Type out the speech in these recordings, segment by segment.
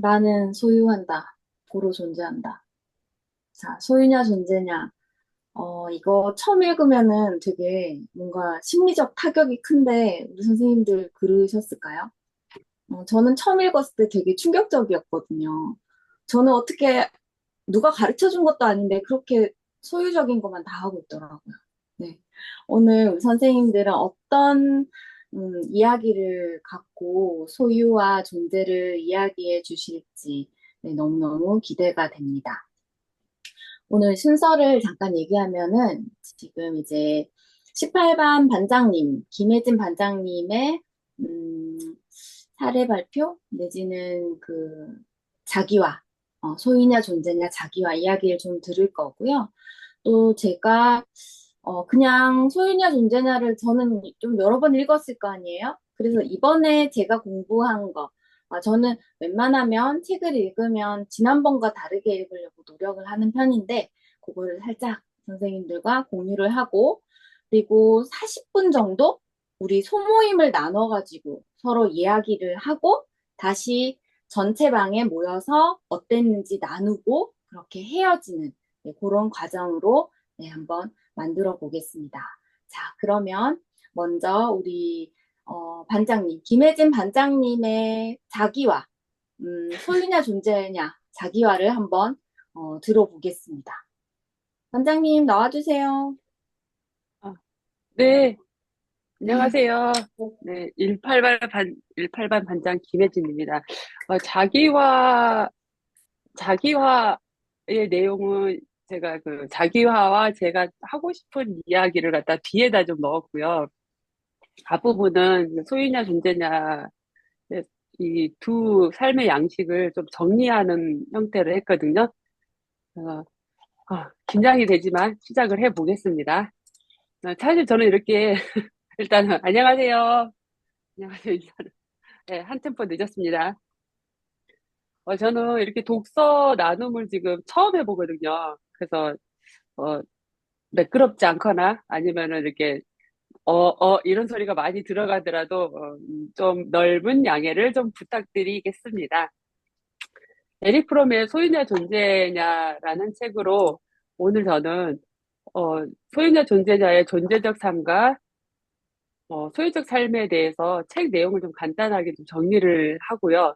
나는 소유한다. 고로 존재한다. 자, 소유냐 존재냐. 이거 처음 읽으면은 되게 뭔가 심리적 타격이 큰데 우리 선생님들 그러셨을까요? 저는 처음 읽었을 때 되게 충격적이었거든요. 저는 어떻게 누가 가르쳐 준 것도 아닌데 그렇게 소유적인 것만 다 하고 있더라고요. 네. 오늘 우리 선생님들은 어떤 이야기를 갖고 소유와 존재를 이야기해 주실지 네, 너무너무 기대가 됩니다. 오늘 순서를 잠깐 얘기하면은 지금 이제 18반 반장님, 김혜진 반장님의 음, 사례 발표 내지는 그 자기와 소유냐 존재냐 자기와 이야기를 좀 들을 거고요. 또 제가 그냥 소유냐 존재냐를 저는 좀 여러 번 읽었을 거 아니에요? 그래서 이번에 제가 공부한 거, 저는 웬만하면 책을 읽으면 지난번과 다르게 읽으려고 노력을 하는 편인데, 그거를 살짝 선생님들과 공유를 하고, 그리고 40분 정도 우리 소모임을 나눠가지고 서로 이야기를 하고, 다시 전체 방에 모여서 어땠는지 나누고, 그렇게 헤어지는 네, 그런 과정으로 네, 한번 만들어 보겠습니다. 자, 그러면 먼저 우리 반장님, 김혜진 반장님의 자기와 소유냐 존재냐 자기와를 한번 들어보겠습니다. 반장님 나와주세요. 아, 네, 안녕하세요. 네, 18반 반장 김혜진입니다. 자기화의 내용은 제가 그 자기화와 제가 하고 싶은 이야기를 갖다 뒤에다 좀 넣었고요. 앞부분은 소유냐 존재냐 이 두 삶의 양식을 좀 정리하는 형태로 했거든요. 그래서 긴장이 되지만 시작을 해보겠습니다. 사실 저는 이렇게 일단은 안녕하세요. 안녕하세요. 네, 한 템포 늦었습니다. 저는 이렇게 독서 나눔을 지금 처음 해보거든요. 그래서, 어, 매끄럽지 않거나 아니면은 이렇게, 이런 소리가 많이 들어가더라도, 좀 넓은 양해를 좀 부탁드리겠습니다. 에릭 프롬의 소유냐 존재냐라는 책으로 오늘 저는, 어, 소유냐 존재냐의 존재적 삶과 소유적 삶에 대해서 책 내용을 좀 간단하게 좀 정리를 하고요.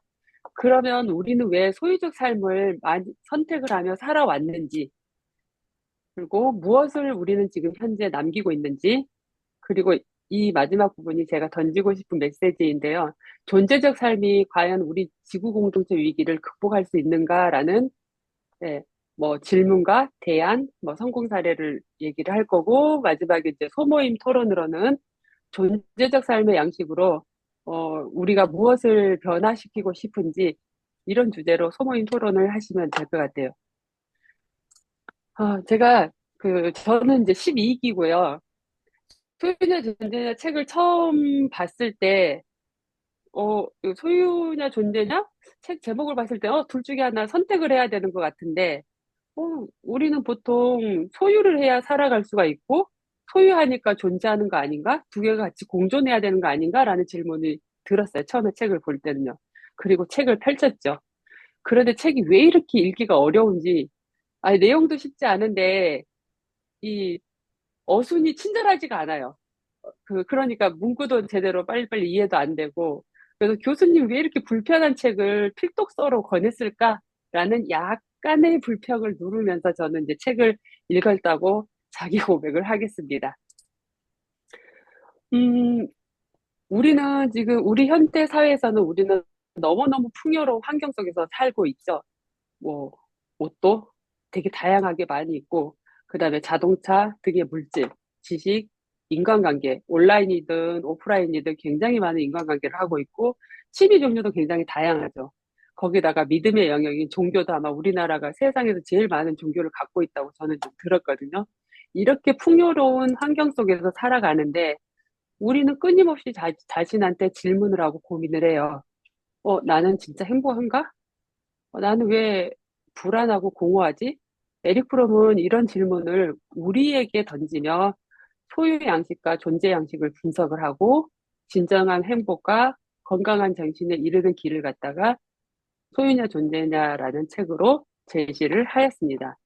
그러면 우리는 왜 소유적 삶을 많이 선택을 하며 살아왔는지, 그리고 무엇을 우리는 지금 현재 남기고 있는지, 그리고 이 마지막 부분이 제가 던지고 싶은 메시지인데요. 존재적 삶이 과연 우리 지구 공동체 위기를 극복할 수 있는가라는 네, 뭐 질문과 대안, 뭐 성공 사례를 얘기를 할 거고, 마지막에 이제 소모임 토론으로는 존재적 삶의 양식으로 우리가 무엇을 변화시키고 싶은지 이런 주제로 소모임 토론을 하시면 될 것 같아요. 제가 저는 이제 12기고요. 소유냐 존재냐 책을 처음 봤을 때 이거 소유냐 존재냐 책 제목을 봤을 때 둘 중에 하나 선택을 해야 되는 것 같은데 우리는 보통 소유를 해야 살아갈 수가 있고, 소유하니까 존재하는 거 아닌가? 두 개가 같이 공존해야 되는 거 아닌가라는 질문이 들었어요. 처음에 책을 볼 때는요. 그리고 책을 펼쳤죠. 그런데 책이 왜 이렇게 읽기가 어려운지, 아니, 내용도 쉽지 않은데, 이 어순이 친절하지가 않아요. 그러니까 문구도 제대로 빨리빨리 이해도 안 되고, 그래서 교수님 왜 이렇게 불편한 책을 필독서로 권했을까라는 약간의 불평을 누르면서 저는 이제 책을 읽었다고 자기 고백을 하겠습니다. 음, 우리는 지금 우리 현대 사회에서는 우리는 너무너무 풍요로운 환경 속에서 살고 있죠. 뭐, 옷도 되게 다양하게 많이 있고, 그 다음에 자동차 등의 물질, 지식, 인간관계, 온라인이든 오프라인이든 굉장히 많은 인간관계를 하고 있고, 취미 종류도 굉장히 다양하죠. 거기다가 믿음의 영역인 종교도 아마 우리나라가 세상에서 제일 많은 종교를 갖고 있다고 저는 좀 들었거든요. 이렇게 풍요로운 환경 속에서 살아가는데, 우리는 끊임없이 자신한테 질문을 하고 고민을 해요. 나는 진짜 행복한가? 나는 왜 불안하고 공허하지? 에릭 프롬은 이런 질문을 우리에게 던지며 소유 양식과 존재 양식을 분석을 하고 진정한 행복과 건강한 정신에 이르는 길을 갖다가 소유냐 존재냐라는 책으로 제시를 하였습니다.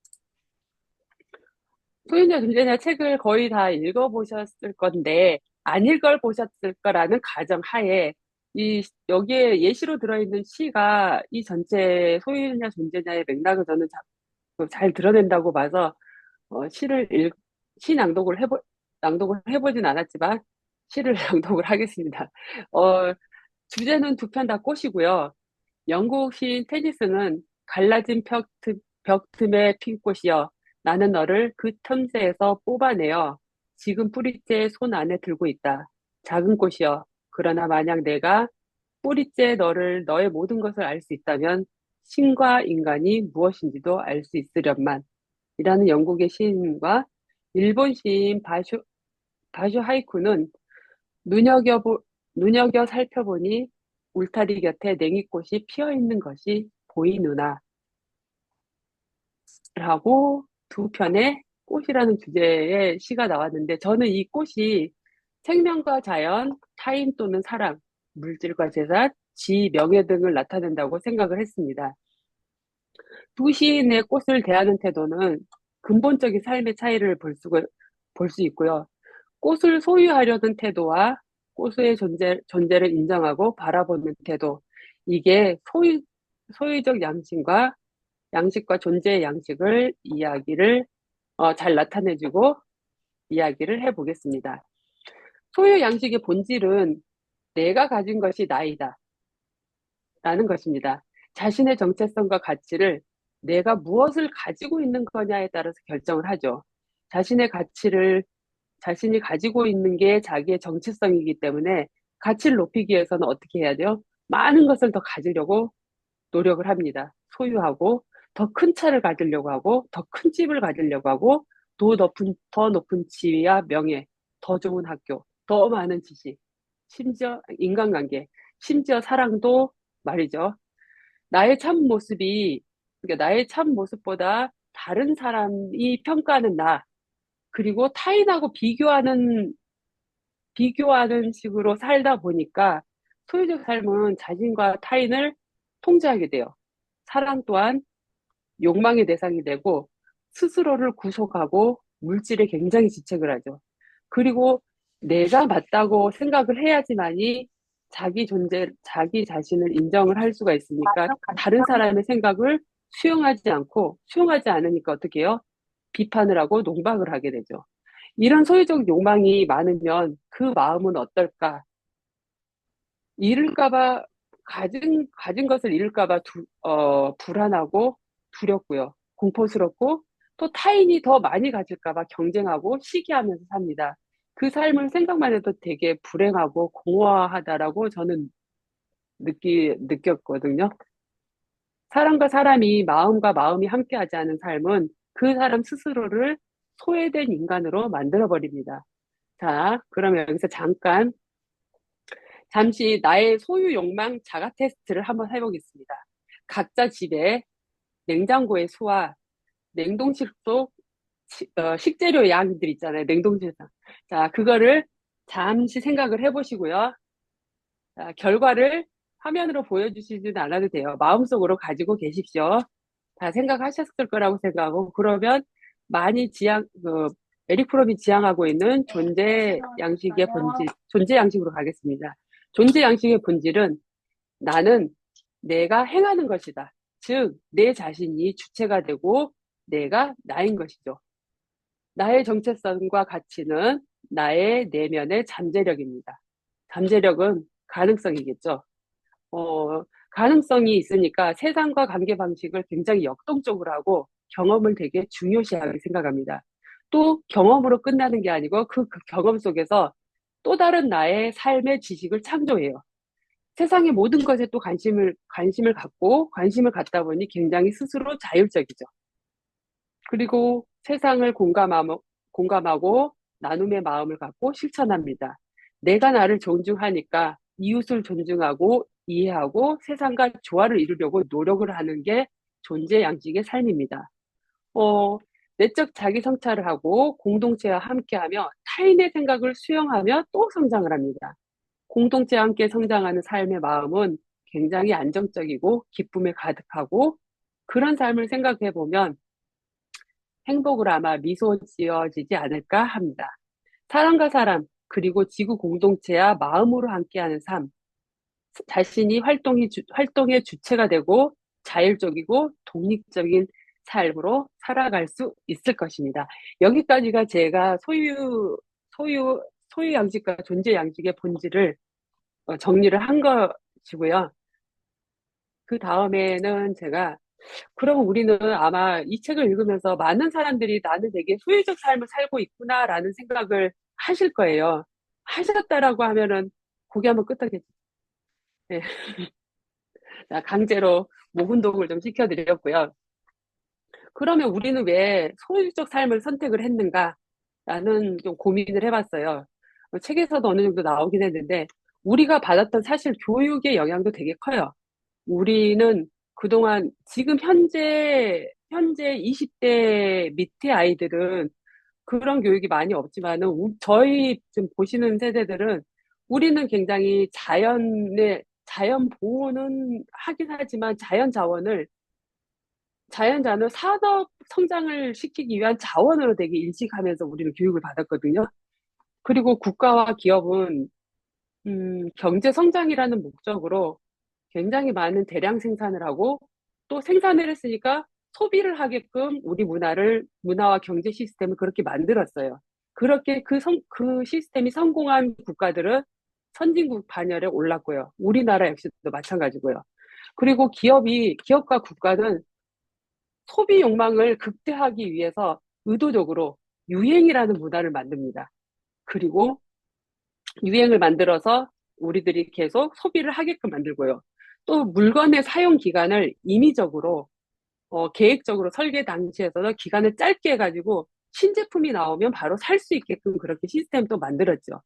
소유냐 존재냐 책을 거의 다 읽어보셨을 건데 안 읽어보셨을 거라는 가정하에 여기에 예시로 들어있는 시가 이 전체 소유냐 존재냐의 맥락을 저는 잘 드러낸다고 봐서 시를 시 낭독을 해보진 않았지만 시를 낭독을 하겠습니다. 주제는 두 편 다 꽃이고요. 영국 시인 테니스는 갈라진 벽 틈에 핀 꽃이여 나는 너를 그 틈새에서 뽑아내어 지금 뿌리째 손 안에 들고 있다. 작은 꽃이여 그러나 만약 내가 뿌리째 너의 모든 것을 알 수 있다면 신과 인간이 무엇인지도 알 수 있으련만 이라는 영국의 시인과 일본 시인 바쇼 하이쿠는 눈여겨, 눈여겨 살펴보니 울타리 곁에 냉이꽃이 피어 있는 것이 보이누나 라고 두 편의 꽃이라는 주제의 시가 나왔는데 저는 이 꽃이 생명과 자연, 타인 또는 사랑, 물질과 재산, 지, 명예 등을 나타낸다고 생각을 했습니다. 두 시인의 꽃을 대하는 태도는 근본적인 삶의 차이를 볼 수 있고요. 꽃을 소유하려는 태도와 꽃의 존재를 인정하고 바라보는 태도. 이게 소유적 양식과 존재의 양식을 잘 나타내주고 이야기를 해보겠습니다. 소유 양식의 본질은 내가 가진 것이 나이다. 라는 것입니다. 자신의 정체성과 가치를 내가 무엇을 가지고 있는 거냐에 따라서 결정을 하죠. 자신이 가지고 있는 게 자기의 정체성이기 때문에 가치를 높이기 위해서는 어떻게 해야 돼요? 많은 것을 더 가지려고 노력을 합니다. 소유하고, 더 큰 차를 가지려고 하고, 더 큰 집을 가지려고 하고, 더 높은 지위와 명예, 더 좋은 학교, 더 많은 지식, 심지어 인간관계, 심지어 사랑도 말이죠. 그러니까 나의 참 모습보다 다른 사람이 평가하는 나, 그리고 타인하고 비교하는 식으로 살다 보니까 소유적 삶은 자신과 타인을 통제하게 돼요. 사랑 또한 욕망의 대상이 되고 스스로를 구속하고 물질에 굉장히 집착을 하죠. 그리고 내가 맞다고 생각을 해야지만이 자기 자신을 인정을 할 수가 있으니까 다른 사람의 생각을 수용하지 않으니까 어떻게 해요? 비판을 하고 농박을 하게 되죠. 이런 소유적 욕망이 많으면 그 마음은 어떨까? 잃을까봐, 가진 것을 잃을까봐 불안하고 두렵고요. 공포스럽고 또 타인이 더 많이 가질까봐 경쟁하고 시기하면서 삽니다. 그 삶을 생각만 해도 되게 불행하고 공허하다라고 저는 느꼈거든요. 마음과 마음이 함께하지 않은 삶은 그 사람 스스로를 소외된 인간으로 만들어버립니다. 자, 그러면 여기서 잠시 나의 소유 욕망 자가 테스트를 한번 해보겠습니다. 각자 집에 냉장고의 수와 냉동실 속 식재료 양들 있잖아요. 냉동실에서. 자, 그거를 잠시 생각을 해보시고요. 자, 결과를 화면으로 보여주시지는 않아도 돼요. 마음속으로 가지고 계십시오. 다 생각하셨을 거라고 생각하고, 그러면 에릭 프롬이 지향하고 있는 존재 양식으로 가겠습니다. 존재 양식의 본질은 나는 내가 행하는 것이다. 즉, 내 자신이 주체가 되고 내가 나인 것이죠. 나의 정체성과 가치는 나의 내면의 잠재력입니다. 잠재력은 가능성이겠죠. 가능성이 있으니까 세상과 관계 방식을 굉장히 역동적으로 하고 경험을 되게 중요시하게 생각합니다. 또 경험으로 끝나는 게 아니고 그 경험 속에서 또 다른 나의 삶의 지식을 창조해요. 세상의 모든 것에 또 관심을 갖다 보니 굉장히 스스로 자율적이죠. 그리고 세상을 공감하고 나눔의 마음을 갖고 실천합니다. 내가 나를 존중하니까 이웃을 존중하고 이해하고 세상과 조화를 이루려고 노력을 하는 게 존재 양식의 삶입니다. 어, 내적 자기 성찰을 하고 공동체와 함께하며 타인의 생각을 수용하며 또 성장을 합니다. 공동체와 함께 성장하는 삶의 마음은 굉장히 안정적이고 기쁨에 가득하고 그런 삶을 생각해 보면 행복을 아마 미소 지어지지 않을까 합니다. 사람과 사람, 그리고 지구 공동체와 마음으로 함께하는 삶, 자신이 활동의 주체가 되고 자율적이고 독립적인 삶으로 살아갈 수 있을 것입니다. 여기까지가 제가 소유, 소유양식과 존재양식의 본질을 정리를 한 것이고요. 그 다음에는 제가 그럼 우리는 아마 이 책을 읽으면서 많은 사람들이 나는 되게 소유적 삶을 살고 있구나라는 생각을 하실 거예요. 하셨다라고 하면은 고개 한번 끄덕여주세요. 네. 강제로 목 운동을 좀 시켜드렸고요. 그러면 우리는 왜 소유적 삶을 선택을 했는가? 라는 좀 고민을 해봤어요. 책에서도 어느 정도 나오긴 했는데, 우리가 받았던 사실 교육의 영향도 되게 커요. 우리는 그동안 지금 현재 20대 밑에 아이들은 그런 교육이 많이 없지만은 저희 지금 보시는 세대들은 우리는 굉장히 자연 보호는 하긴 하지만 자연자원을 산업 성장을 시키기 위한 자원으로 되게 인식하면서 우리는 교육을 받았거든요. 그리고 국가와 기업은 경제 성장이라는 목적으로 굉장히 많은 대량 생산을 하고 또 생산을 했으니까 소비를 하게끔 우리 문화와 경제 시스템을 그렇게 만들었어요. 그렇게 그 시스템이 성공한 국가들은 선진국 반열에 올랐고요. 우리나라 역시도 마찬가지고요. 그리고 기업과 국가는 소비 욕망을 극대화하기 위해서 의도적으로 유행이라는 문화를 만듭니다. 그리고 유행을 만들어서 우리들이 계속 소비를 하게끔 만들고요. 또 물건의 사용 기간을 임의적으로 계획적으로 설계 당시에서는 기간을 짧게 해가지고 신제품이 나오면 바로 살 수 있게끔 그렇게 시스템도 만들었죠.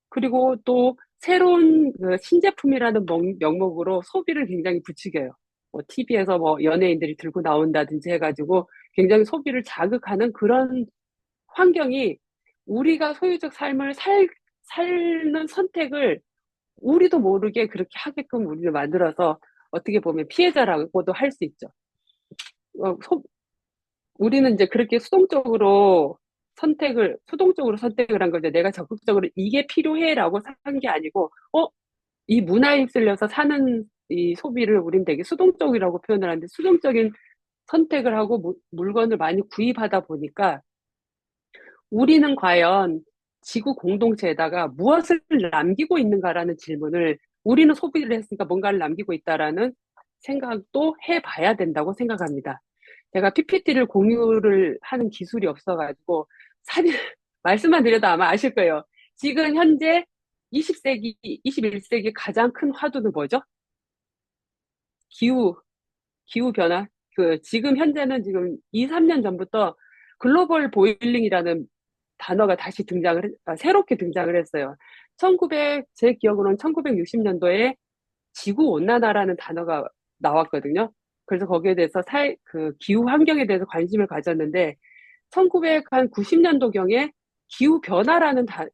그리고 또 새로운 그 신제품이라는 명목으로 소비를 굉장히 부추겨요. 뭐 TV에서 뭐 연예인들이 들고 나온다든지 해가지고 굉장히 소비를 자극하는 그런 환경이 우리가 소유적 삶을 살는 선택을 우리도 모르게 그렇게 하게끔 우리를 만들어서 어떻게 보면 피해자라고도 할 수 있죠. 어, 소- 우리는 이제 그렇게 수동적으로 선택을 한 거죠. 내가 적극적으로 이게 필요해라고 산 게 아니고, 이 문화에 휩쓸려서 사는 이 소비를 우린 되게 수동적이라고 표현을 하는데, 수동적인 선택을 하고 물건을 많이 구입하다 보니까 우리는 과연 지구 공동체에다가 무엇을 남기고 있는가라는 질문을 우리는 소비를 했으니까 뭔가를 남기고 있다라는 생각도 해봐야 된다고 생각합니다. 제가 PPT를 공유를 하는 기술이 없어가지고 사진 말씀만 드려도 아마 아실 거예요. 지금 현재 20세기, 21세기 가장 큰 화두는 뭐죠? 기후, 기후 변화. 지금 현재는 지금 2, 3년 전부터 글로벌 보일링이라는 단어가 다시 새롭게 등장을 했어요. 제 기억으로는 1960년도에 지구 온난화라는 단어가 나왔거든요. 그래서 거기에 대해서 기후 환경에 대해서 관심을 가졌는데, 1990년도경에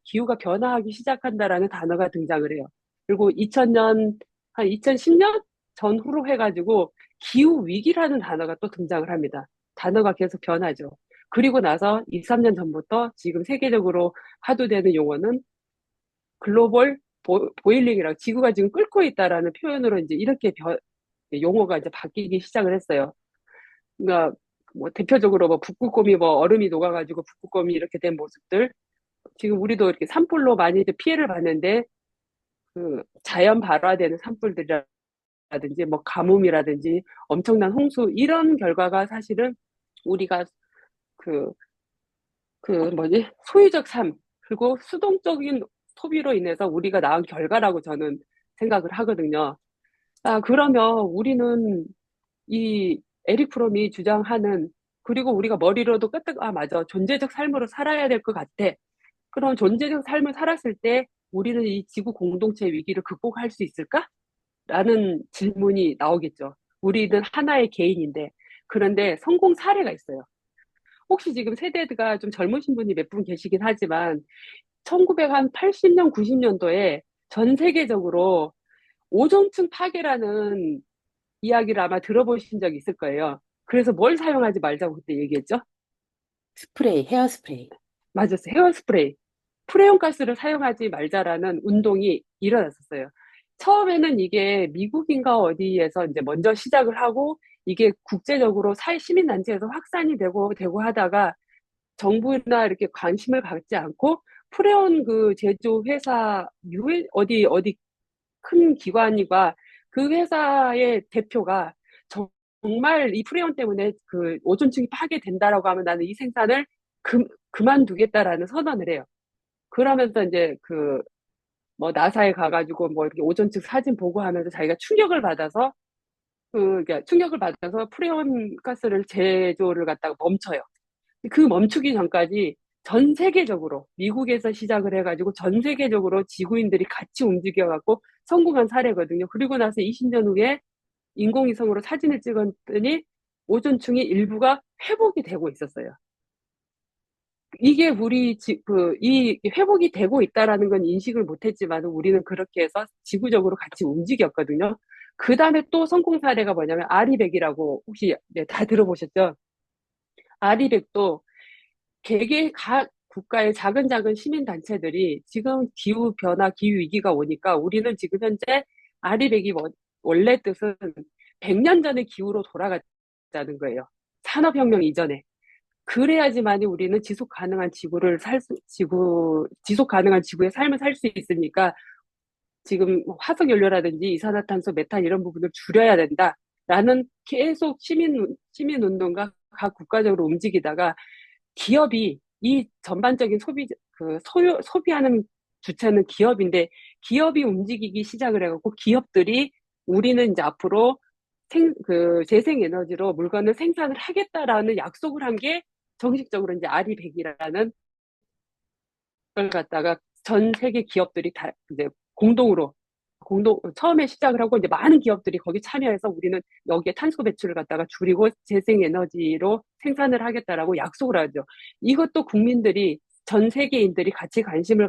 기후가 변화하기 시작한다라는 단어가 등장을 해요. 그리고 한 2010년 전후로 해가지고 기후위기라는 단어가 또 등장을 합니다. 단어가 계속 변하죠. 그리고 나서 2, 3년 전부터 지금 세계적으로 화두되는 용어는 글로벌 보일링이라고 지구가 지금 끓고 있다라는 표현으로 이제 용어가 이제 바뀌기 시작을 했어요. 그러니까 뭐 대표적으로 뭐 북극곰이 뭐 얼음이 녹아가지고 북극곰이 이렇게 된 모습들 지금 우리도 이렇게 산불로 많이 이제 피해를 봤는데 그 자연 발화되는 산불들이라든지 뭐 가뭄이라든지 엄청난 홍수 이런 결과가 사실은 우리가 그 소유적 삶 그리고 수동적인 소비로 인해서 우리가 낳은 결과라고 저는 생각을 하거든요. 그러면 우리는 이 에릭 프롬이 주장하는 그리고 우리가 머리로도 맞아. 존재적 삶으로 살아야 될 것 같아. 그럼 존재적 삶을 살았을 때 우리는 이 지구 공동체 위기를 극복할 수 있을까? 라는 질문이 나오겠죠. 우리는 하나의 개인인데. 그런데 성공 사례가 있어요. 혹시 지금 세대가 좀 젊으신 분이 몇 분 계시긴 하지만 1980년, 90년도에 전 세계적으로 오존층 파괴라는 이야기를 아마 들어보신 적 있을 거예요. 그래서 뭘 사용하지 말자고 그때 얘기했죠? 스프레이, 헤어스프레이. 맞았어요. 헤어스프레이. 프레온 가스를 사용하지 말자라는 운동이 일어났었어요. 처음에는 이게 미국인가 어디에서 이제 먼저 시작을 하고 이게 국제적으로 시민단체에서 확산이 되고 하다가 정부나 이렇게 관심을 갖지 않고 프레온 그 제조 회사 어디 큰 기관이가 그 회사의 대표가 정말 이 프레온 때문에 그 오존층이 파괴된다라고 하면 나는 이 생산을 그만두겠다라는 선언을 해요. 그러면서 이제 뭐 나사에 가가지고 뭐 이렇게 오존층 사진 보고 하면서 자기가 충격을 받아서 그러니까 충격을 받아서 프레온 가스를 제조를 갖다가 멈춰요. 그 멈추기 전까지 전 세계적으로 미국에서 시작을 해가지고 전 세계적으로 지구인들이 같이 움직여갖고 성공한 사례거든요. 그리고 나서 20년 후에 인공위성으로 사진을 찍었더니 오존층이 일부가 회복이 되고 있었어요. 이게 이 회복이 되고 있다라는 건 인식을 못했지만 우리는 그렇게 해서 지구적으로 같이 움직였거든요. 그 다음에 또 성공 사례가 뭐냐면 아리백이라고 혹시 네, 다 들어보셨죠? 아리백도 각 국가의 작은 작은 시민단체들이 지금 기후변화, 기후위기가 오니까 우리는 지금 현재 아리백이 원래 뜻은 100년 전의 기후로 돌아가자는 거예요. 산업혁명 이전에. 그래야지만이 우리는 지속 가능한 지구의 삶을 살 수 있으니까 지금 화석연료라든지 이산화탄소, 메탄 이런 부분을 줄여야 된다라는 계속 시민운동가 각 국가적으로 움직이다가 기업이 이 전반적인 소비하는 주체는 기업인데 기업이 움직이기 시작을 해갖고 기업들이 우리는 이제 앞으로 재생에너지로 물건을 생산을 하겠다라는 약속을 한 게 정식적으로 이제 아리백이라는 걸 갖다가 전 세계 기업들이 다 이제 처음에 시작을 하고 이제 많은 기업들이 거기 참여해서 우리는 여기에 탄소 배출을 갖다가 줄이고 재생에너지로 생산을 하겠다라고 약속을 하죠. 이것도 국민들이 전 세계인들이 같이 관심을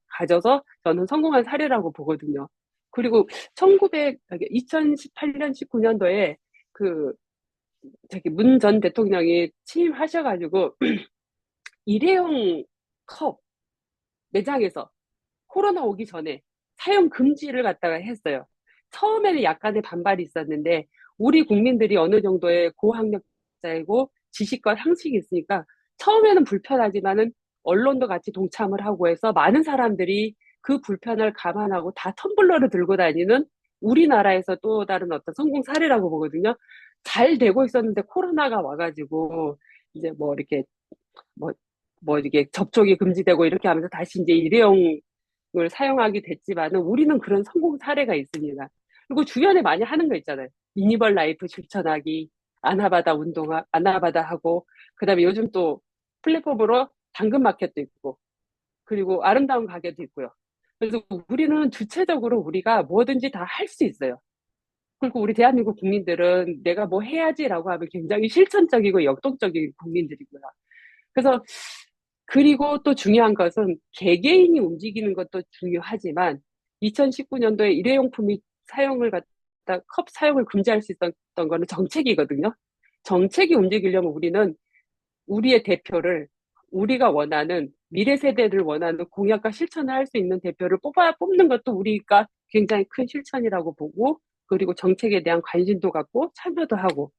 가져서 저는 성공한 사례라고 보거든요. 그리고 2018년, 19년도에 문 전 대통령이 취임하셔가지고 일회용 컵 매장에서 코로나 오기 전에 사용 금지를 갖다가 했어요. 처음에는 약간의 반발이 있었는데 우리 국민들이 어느 정도의 고학력자이고 지식과 상식이 있으니까 처음에는 불편하지만은 언론도 같이 동참을 하고 해서 많은 사람들이 그 불편을 감안하고 다 텀블러를 들고 다니는 우리나라에서 또 다른 어떤 성공 사례라고 보거든요. 잘 되고 있었는데 코로나가 와가지고 이제 뭐, 이게 접촉이 금지되고 이렇게 하면서 다시 이제 일회용을 사용하게 됐지만은 우리는 그런 성공 사례가 있습니다. 그리고 주변에 많이 하는 거 있잖아요. 미니멀 라이프 실천하기, 아나바다 하고, 그 다음에 요즘 또 플랫폼으로 당근마켓도 있고, 그리고 아름다운 가게도 있고요. 그래서 우리는 주체적으로 우리가 뭐든지 다 할 수 있어요. 그리고 우리 대한민국 국민들은 내가 뭐 해야지라고 하면 굉장히 실천적이고 역동적인 국민들이고요. 그래서 그리고 또 중요한 것은 개개인이 움직이는 것도 중요하지만 2019년도에 일회용품이 컵 사용을 금지할 수 있었던 거는 정책이거든요. 정책이 움직이려면 우리는 우리의 대표를 우리가 원하는 미래 세대를 원하는 공약과 실천을 할 수 있는 대표를 뽑는 것도 우리가 굉장히 큰 실천이라고 보고 그리고 정책에 대한 관심도 갖고 참여도 하고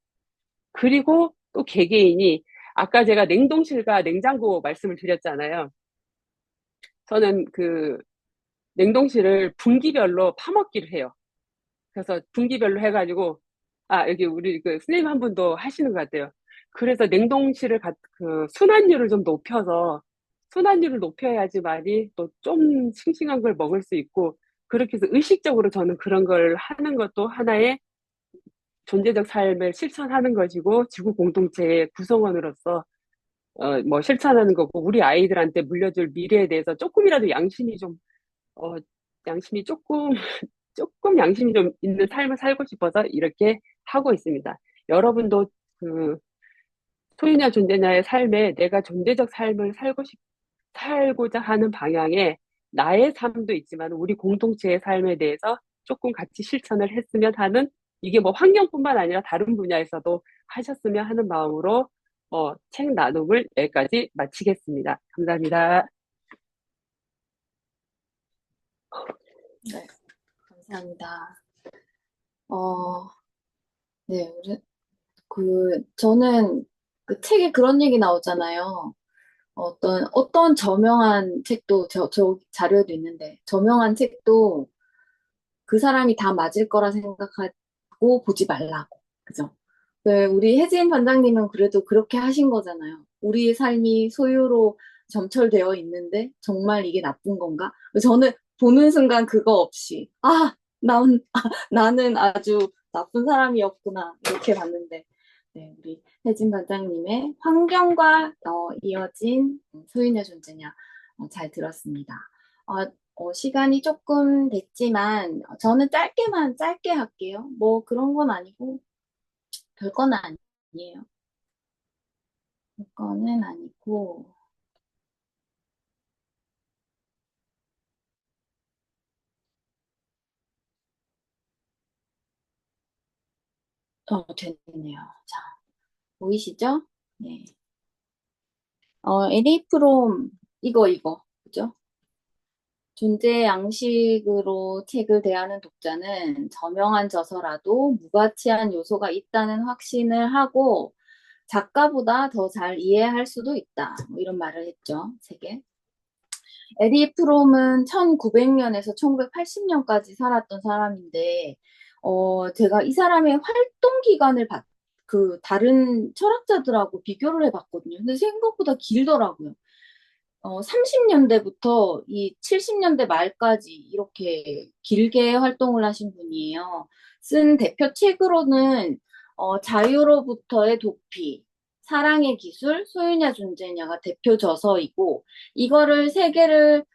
그리고 또 개개인이 아까 제가 냉동실과 냉장고 말씀을 드렸잖아요. 저는 냉동실을 분기별로 파먹기를 해요. 그래서 분기별로 해가지고, 여기 우리 스님 한 분도 하시는 것 같아요. 그래서 냉동실을 순환율을 좀 높여서, 순환율을 높여야지만이 또 좀 싱싱한 걸 먹을 수 있고, 그렇게 해서 의식적으로 저는 그런 걸 하는 것도 하나의 존재적 삶을 실천하는 것이고, 지구 공동체의 구성원으로서 뭐 실천하는 거고, 우리 아이들한테 물려줄 미래에 대해서 조금이라도 어, 양심이 조금 양심이 좀 있는 삶을 살고 싶어서 이렇게 하고 있습니다. 여러분도 그, 소유냐 존재냐의 삶에 내가 존재적 삶을 살고자 하는 방향에 나의 삶도 있지만 우리 공동체의 삶에 대해서 조금 같이 실천을 했으면 하는, 이게 뭐 환경뿐만 아니라 다른 분야에서도 하셨으면 하는 마음으로 책 나눔을 여기까지 마치겠습니다. 감사합니다. 네, 감사합니다. 어, 네, 저는 그 책에 그런 얘기 나오잖아요. 어떤 저명한 책도, 저 자료에도 있는데, 저명한 책도 그 사람이 다 맞을 거라 생각하고 보지 말라고. 그죠? 네, 우리 혜진 반장님은 그래도 그렇게 하신 거잖아요. 우리의 삶이 소유로 점철되어 있는데 정말 이게 나쁜 건가? 저는 보는 순간 그거 없이 나는 아주 나쁜 사람이었구나 이렇게 봤는데 네, 우리 혜진 반장님의 환경과 이어진 소유의 존재냐 잘 들었습니다. 시간이 조금 됐지만, 저는 짧게 할게요. 뭐 그런 건 아니고, 별건 아니에요. 별거는 아니고, 됐네요. 자, 보이시죠? 네. 에리 프롬, 이거. 그죠? 존재 양식으로 책을 대하는 독자는 저명한 저서라도 무가치한 요소가 있다는 확신을 하고, 작가보다 더 잘 이해할 수도 있다. 뭐 이런 말을 했죠, 책에. 에디 프롬은 1900년에서 1980년까지 살았던 사람인데, 제가 이 사람의 활동 기간을 다른 철학자들하고 비교를 해봤거든요. 근데 생각보다 길더라고요. 30년대부터 이 70년대 말까지 이렇게 길게 활동을 하신 분이에요. 쓴 대표 책으로는 자유로부터의 도피, 사랑의 기술, 소유냐 존재냐가 대표 저서이고 이거를 세 개를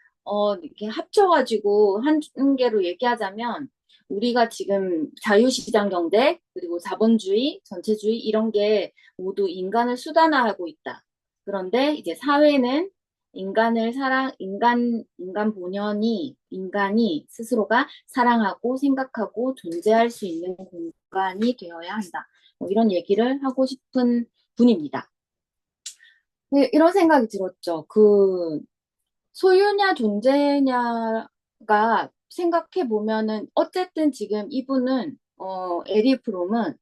이렇게 합쳐가지고 한 개로 얘기하자면 우리가 지금 자유시장 경제 그리고 자본주의, 전체주의 이런 게 모두 인간을 수단화하고 있다. 그런데 이제 사회는 인간 본연이, 인간이 스스로가 사랑하고 생각하고 존재할 수 있는 공간이 되어야 한다. 뭐 이런 얘기를 하고 싶은 분입니다. 네, 이런 생각이 들었죠. 소유냐 존재냐가 생각해 보면은 어쨌든 지금 이분은 에리 프롬은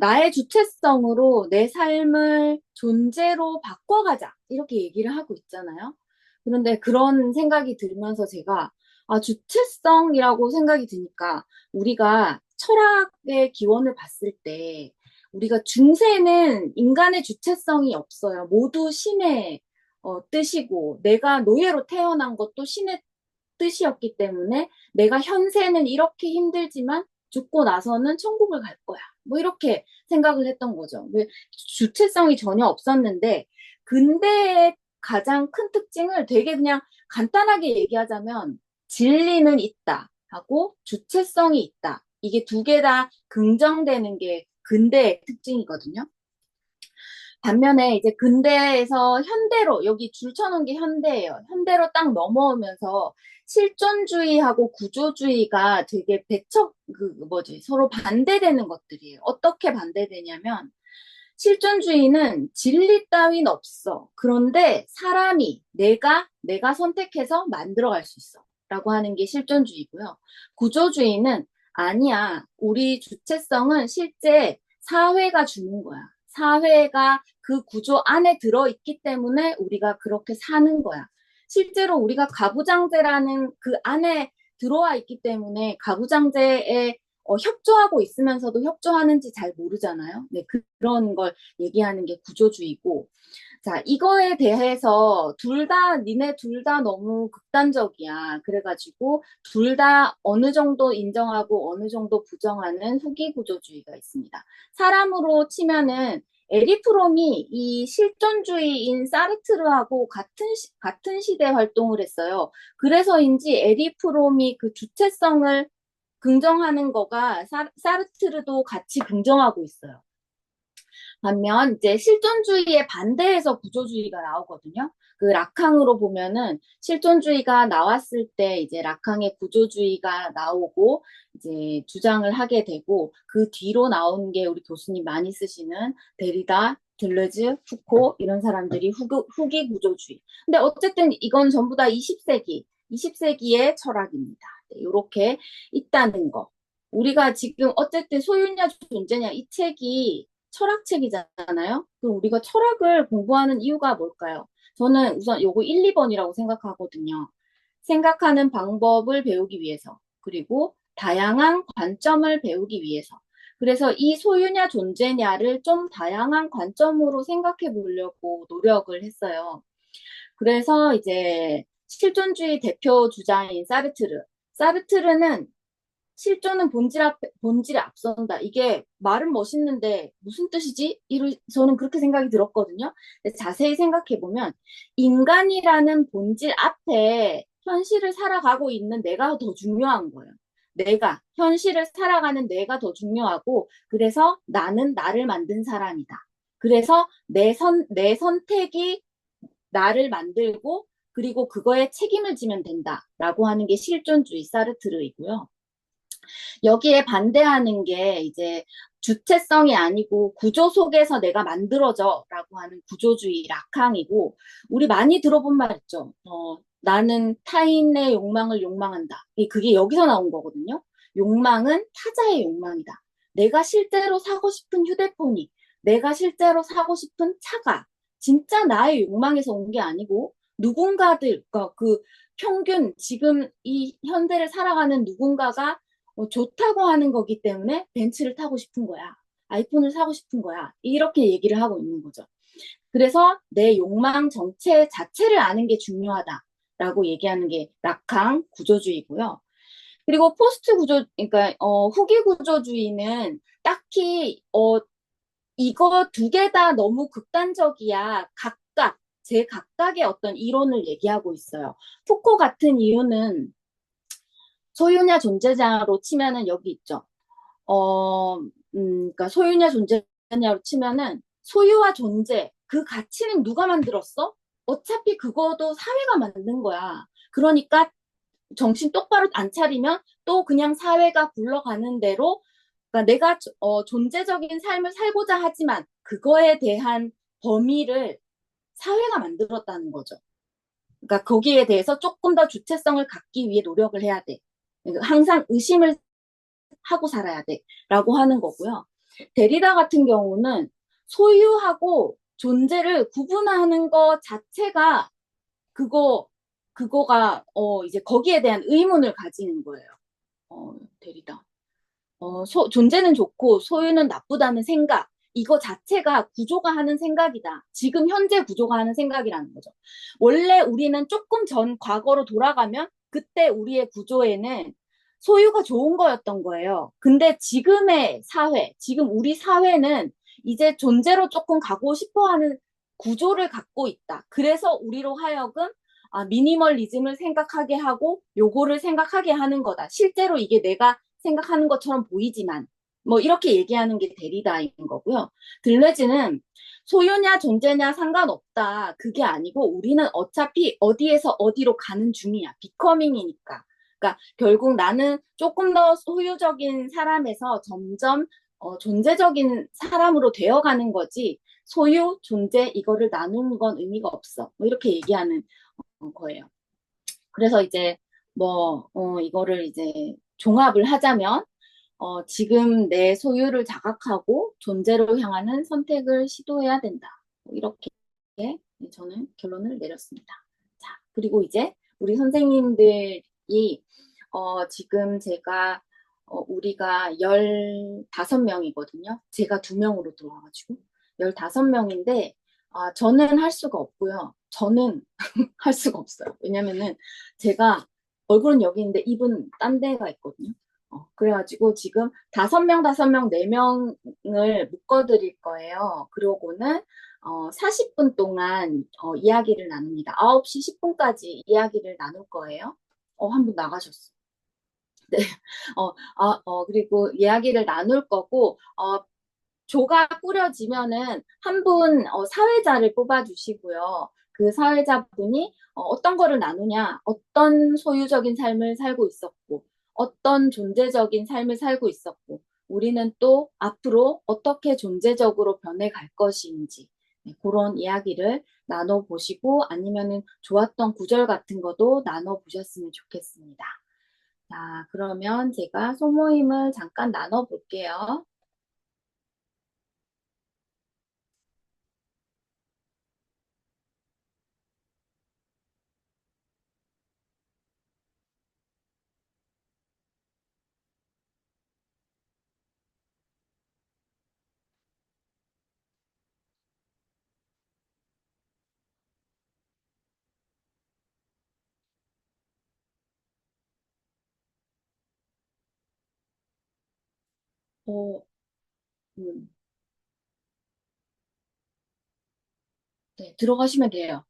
나의 주체성으로 내 삶을 존재로 바꿔가자. 이렇게 얘기를 하고 있잖아요. 그런데 그런 생각이 들면서 제가, 주체성이라고 생각이 드니까 우리가 철학의 기원을 봤을 때 우리가 중세는 인간의 주체성이 없어요. 모두 신의 뜻이고 내가 노예로 태어난 것도 신의 뜻이었기 때문에 내가 현세는 이렇게 힘들지만 죽고 나서는 천국을 갈 거야. 뭐 이렇게 생각을 했던 거죠. 주체성이 전혀 없었는데 근대의 가장 큰 특징을 되게 그냥 간단하게 얘기하자면 진리는 있다 하고 주체성이 있다. 이게 두 개 다 긍정되는 게 근대의 특징이거든요. 반면에 이제 근대에서 현대로 여기 줄쳐놓은 게 현대예요. 현대로 딱 넘어오면서 실존주의하고 구조주의가 되게 서로 반대되는 것들이에요. 어떻게 반대되냐면 실존주의는 진리 따윈 없어. 그런데 사람이 내가 선택해서 만들어갈 수 있어. 라고 하는 게 실존주의고요. 구조주의는 아니야. 우리 주체성은 실제 사회가 주는 거야. 사회가 그 구조 안에 들어있기 때문에 우리가 그렇게 사는 거야. 실제로 우리가 가부장제라는 그 안에 들어와 있기 때문에 가부장제에 협조하고 있으면서도 협조하는지 잘 모르잖아요. 네, 그런 걸 얘기하는 게 구조주의고. 자, 이거에 대해서 니네 둘 다 너무 극단적이야. 그래가지고 둘 다 어느 정도 인정하고 어느 정도 부정하는 후기 구조주의가 있습니다. 사람으로 치면은 에리 프롬이 이 실존주의인 사르트르하고 같은 시대 활동을 했어요. 그래서인지 에리 프롬이 그 주체성을 긍정하는 거가 사르트르도 같이 긍정하고 있어요. 반면 이제 실존주의에 반대해서 구조주의가 나오거든요. 그 라캉으로 보면은 실존주의가 나왔을 때 이제 라캉의 구조주의가 나오고 이제 주장을 하게 되고 그 뒤로 나온 게 우리 교수님 많이 쓰시는 데리다, 들르즈, 푸코 이런 사람들이 후기 구조주의. 근데 어쨌든 이건 전부 다 20세기의 철학입니다. 네, 이렇게 있다는 거. 우리가 지금 어쨌든 소유냐 존재냐 이 책이 철학책이잖아요. 그럼 우리가 철학을 공부하는 이유가 뭘까요? 저는 우선 요거 1, 2번이라고 생각하거든요. 생각하는 방법을 배우기 위해서, 그리고 다양한 관점을 배우기 위해서. 그래서 이 소유냐 존재냐를 좀 다양한 관점으로 생각해 보려고 노력을 했어요. 그래서 이제 실존주의 대표 주자인 사르트르. 사르트르는 실존은 본질에 앞선다. 이게 말은 멋있는데 무슨 뜻이지? 저는 그렇게 생각이 들었거든요. 근데 자세히 생각해보면 인간이라는 본질 앞에 현실을 살아가고 있는 내가 더 중요한 거예요. 현실을 살아가는 내가 더 중요하고, 그래서 나는 나를 만든 사람이다. 그래서 내 선택이 나를 만들고, 그리고 그거에 책임을 지면 된다라고 하는 게 실존주의 사르트르이고요. 여기에 반대하는 게 이제 주체성이 아니고 구조 속에서 내가 만들어져라고 하는 구조주의 라캉이고, 우리 많이 들어본 말 있죠. 나는 타인의 욕망을 욕망한다. 그게 여기서 나온 거거든요. 욕망은 타자의 욕망이다. 내가 실제로 사고 싶은 휴대폰이, 내가 실제로 사고 싶은 차가 진짜 나의 욕망에서 온 게 아니고 누군가들, 그러니까 그 평균 지금 이 현대를 살아가는 누군가가 좋다고 하는 거기 때문에 벤츠를 타고 싶은 거야. 아이폰을 사고 싶은 거야. 이렇게 얘기를 하고 있는 거죠. 그래서 내 욕망 정체 자체를 아는 게 중요하다라고 얘기하는 게 라캉 구조주의고요. 그리고 그러니까 후기 구조주의는 딱히 이거 두 개 다 너무 극단적이야. 제각각의 어떤 이론을 얘기하고 있어요. 푸코 같은 이유는 소유냐 존재자로 치면은 여기 있죠. 그러니까 소유냐 존재냐로 치면은 소유와 존재, 그 가치는 누가 만들었어? 어차피 그거도 사회가 만든 거야. 그러니까 정신 똑바로 안 차리면 또 그냥 사회가 굴러가는 대로, 그러니까 내가 존재적인 삶을 살고자 하지만 그거에 대한 범위를 사회가 만들었다는 거죠. 그러니까 거기에 대해서 조금 더 주체성을 갖기 위해 노력을 해야 돼. 그러니까 항상 의심을 하고 살아야 돼. 라고 하는 거고요. 데리다 같은 경우는 소유하고 존재를 구분하는 것 자체가 그거가 이제 거기에 대한 의문을 가지는 거예요. 데리다. 존재는 좋고 소유는 나쁘다는 생각. 이거 자체가 구조가 하는 생각이다. 지금 현재 구조가 하는 생각이라는 거죠. 원래 우리는 조금 전 과거로 돌아가면 그때 우리의 구조에는 소유가 좋은 거였던 거예요. 근데 지금의 사회, 지금 우리 사회는 이제 존재로 조금 가고 싶어 하는 구조를 갖고 있다. 그래서 우리로 하여금 미니멀리즘을 생각하게 하고 요거를 생각하게 하는 거다. 실제로 이게 내가 생각하는 것처럼 보이지만 뭐 이렇게 얘기하는 게 데리다인 거고요. 들레즈는 소유냐 존재냐 상관없다. 그게 아니고 우리는 어차피 어디에서 어디로 가는 중이야. 비커밍이니까. 그러니까 결국 나는 조금 더 소유적인 사람에서 점점 존재적인 사람으로 되어가는 거지, 소유, 존재 이거를 나누는 건 의미가 없어. 뭐 이렇게 얘기하는 거예요. 그래서 이제 이거를 이제 종합을 하자면 지금 내 소유를 자각하고 존재로 향하는 선택을 시도해야 된다. 이렇게 저는 결론을 내렸습니다. 자, 그리고 이제 우리 선생님들이 지금 우리가 15명이거든요. 제가 2명으로 들어와가지고 15명인데 저는 할 수가 없고요. 저는 할 수가 없어요. 왜냐면은 제가 얼굴은 여기 있는데 입은 딴 데가 있거든요. 그래가지고 지금 5명, 5명, 4명을 묶어드릴 거예요. 그러고는 40분 동안 이야기를 나눕니다. 9시 10분까지 이야기를 나눌 거예요. 한 분 나가셨어. 네. 그리고 이야기를 나눌 거고, 조가 꾸려지면은 한 분 사회자를 뽑아주시고요. 그 사회자분이 어떤 거를 나누냐, 어떤 소유적인 삶을 살고 있었고, 어떤 존재적인 삶을 살고 있었고, 우리는 또 앞으로 어떻게 존재적으로 변해갈 것인지, 네, 그런 이야기를 나눠보시고 아니면은 좋았던 구절 같은 것도 나눠보셨으면 좋겠습니다. 자, 그러면 제가 소모임을 잠깐 나눠볼게요. 어, 음, 네, 들어가시면 돼요.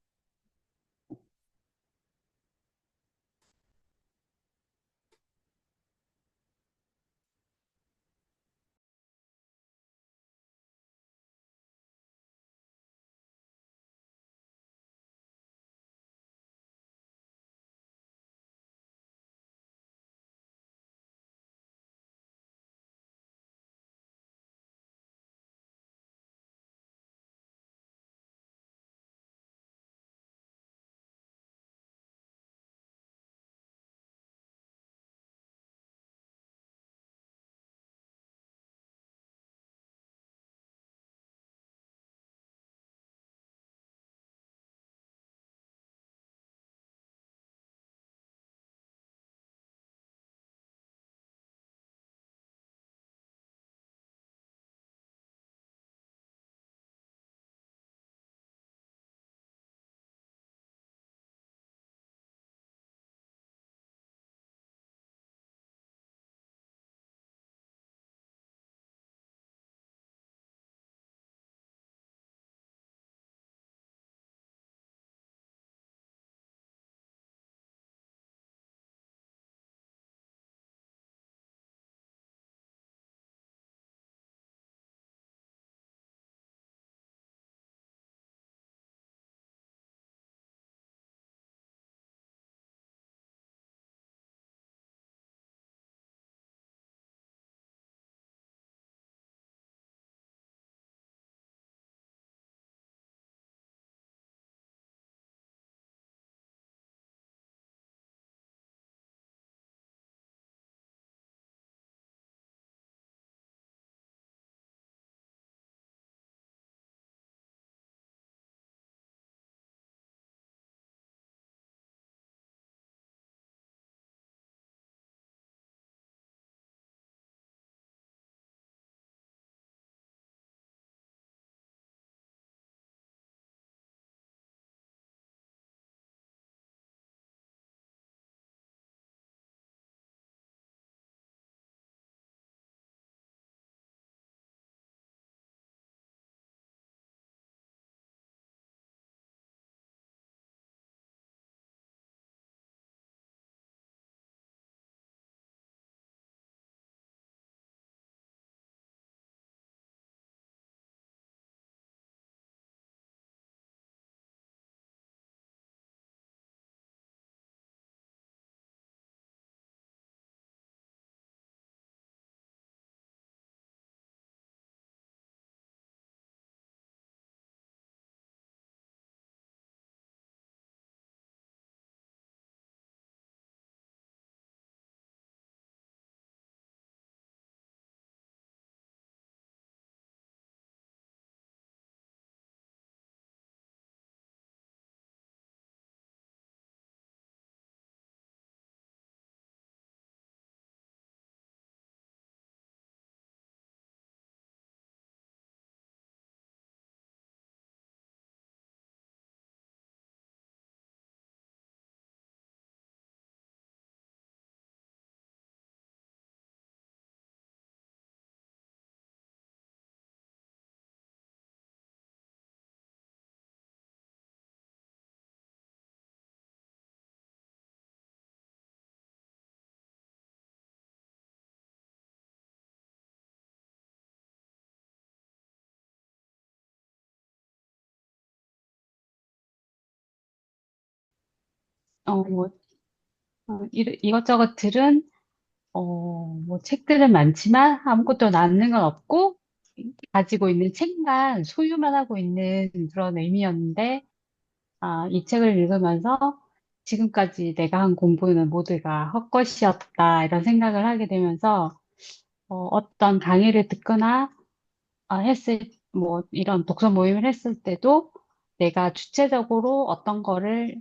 뭐, 이것저것 들은, 뭐, 책들은 많지만 아무것도 남는 건 없고, 가지고 있는 책만 소유만 하고 있는 그런 의미였는데, 이 책을 읽으면서 지금까지 내가 한 공부는 모두가 헛것이었다, 이런 생각을 하게 되면서, 어떤 강의를 듣거나, 뭐, 이런 독서 모임을 했을 때도 내가 주체적으로 어떤 거를,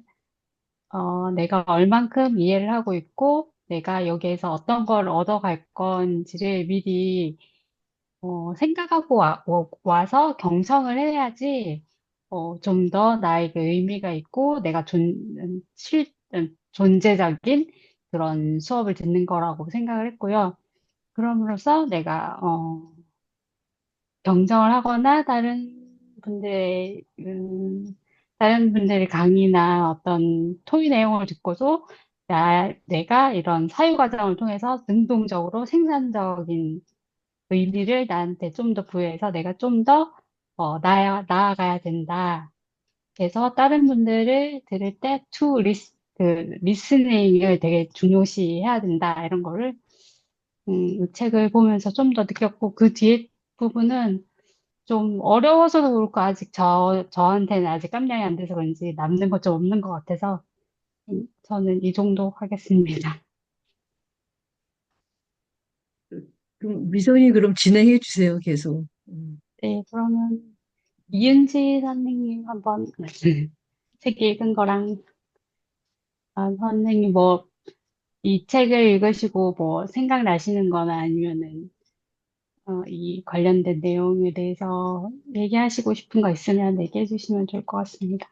내가 얼만큼 이해를 하고 있고, 내가 여기에서 어떤 걸 얻어갈 건지를 미리 생각하고 와서 경청을 해야지, 좀 더 나에게 의미가 있고, 내가 존재적인 그런 수업을 듣는 거라고 생각을 했고요. 그럼으로써 내가, 경청을 하거나 다른 분들의 강의나 어떤 토의 내용을 듣고도 내가 이런 사유 과정을 통해서 능동적으로 생산적인 의미를 나한테 좀 더 부여해서 내가 좀 더 나아가야 된다. 그래서 다른 분들을 들을 때 리스닝을 되게 중요시해야 된다. 이런 거를 이 책을 보면서 좀 더 느꼈고 그 뒤에 부분은 좀 어려워서도 그렇고 아직 저한테는 아직 깜냥이 안 돼서 그런지 남는 것 좀 없는 것 같아서 저는 이 정도 하겠습니다. 그럼 미선이 그럼 진행해 주세요, 계속. 네, 그러면 이은지 선생님 한번 책 읽은 거랑 선생님 뭐 이 책을 읽으시고 뭐 생각나시는 거나 아니면은 이 관련된 내용에 대해서 얘기하시고 싶은 거 있으면 얘기해 주시면 좋을 것 같습니다.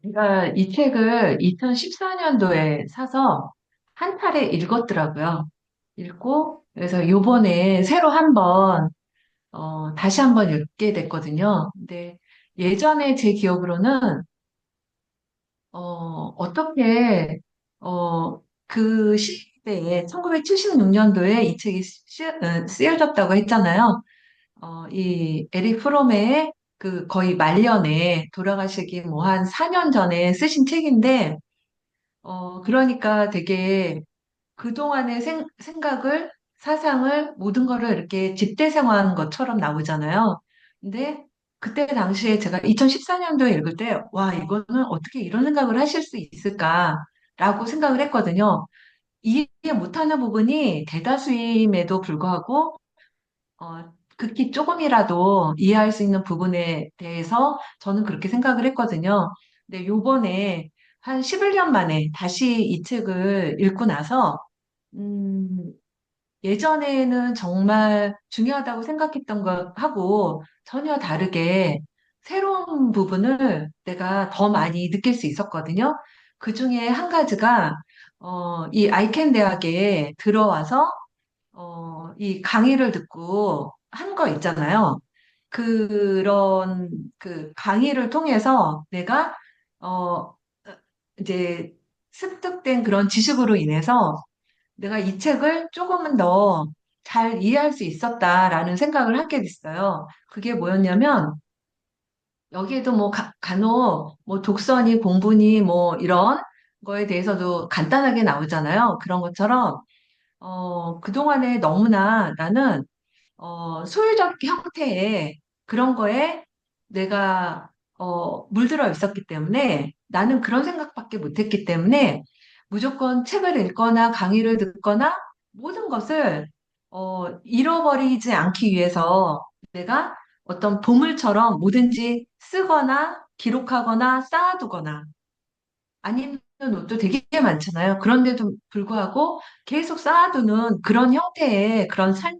제가 이 책을 2014년도에 사서 한 차례 읽었더라고요. 읽고, 그래서 요번에 새로 한번, 다시 한번 읽게 됐거든요. 근데 예전에 제 기억으로는, 어떻게, 그 시대에, 1976년도에 이 책이 쓰여졌다고 했잖아요. 이 에릭 프롬의 그 거의 말년에 돌아가시기 뭐 한 4년 전에 쓰신 책인데, 그러니까 되게 그동안의 생각을, 사상을, 모든 거를 이렇게 집대성한 것처럼 나오잖아요. 근데 그때 당시에 제가 2014년도에 읽을 때, 와, 이거는 어떻게 이런 생각을 하실 수 있을까라고 생각을 했거든요. 이해 못하는 부분이 대다수임에도 불구하고 극히 조금이라도 이해할 수 있는 부분에 대해서 저는 그렇게 생각을 했거든요. 근데 요번에 한 11년 만에 다시 이 책을 읽고 나서, 음, 예전에는 정말 중요하다고 생각했던 것하고 전혀 다르게 새로운 부분을 내가 더 많이 느낄 수 있었거든요. 그 중에 한 가지가, 이 아이켄 대학에 들어와서 이 강의를 듣고 한 거 있잖아요. 그런 그 강의를 통해서 내가 어 이제 습득된 그런 지식으로 인해서 내가 이 책을 조금은 더 잘 이해할 수 있었다라는 생각을 하게 됐어요. 그게 뭐였냐면 여기에도 뭐 간혹 뭐 독서니 공부니 뭐 이런 거에 대해서도 간단하게 나오잖아요. 그런 것처럼 그동안에 너무나 나는 소유적 형태의 그런 거에 내가 물들어 있었기 때문에 나는 그런 생각밖에 못했기 때문에 무조건 책을 읽거나 강의를 듣거나 모든 것을 잃어버리지 않기 위해서 내가 어떤 보물처럼 뭐든지 쓰거나 기록하거나 쌓아두거나 아니면 옷도 되게 많잖아요. 그런데도 불구하고 계속 쌓아두는 그런 형태의 그런 삶을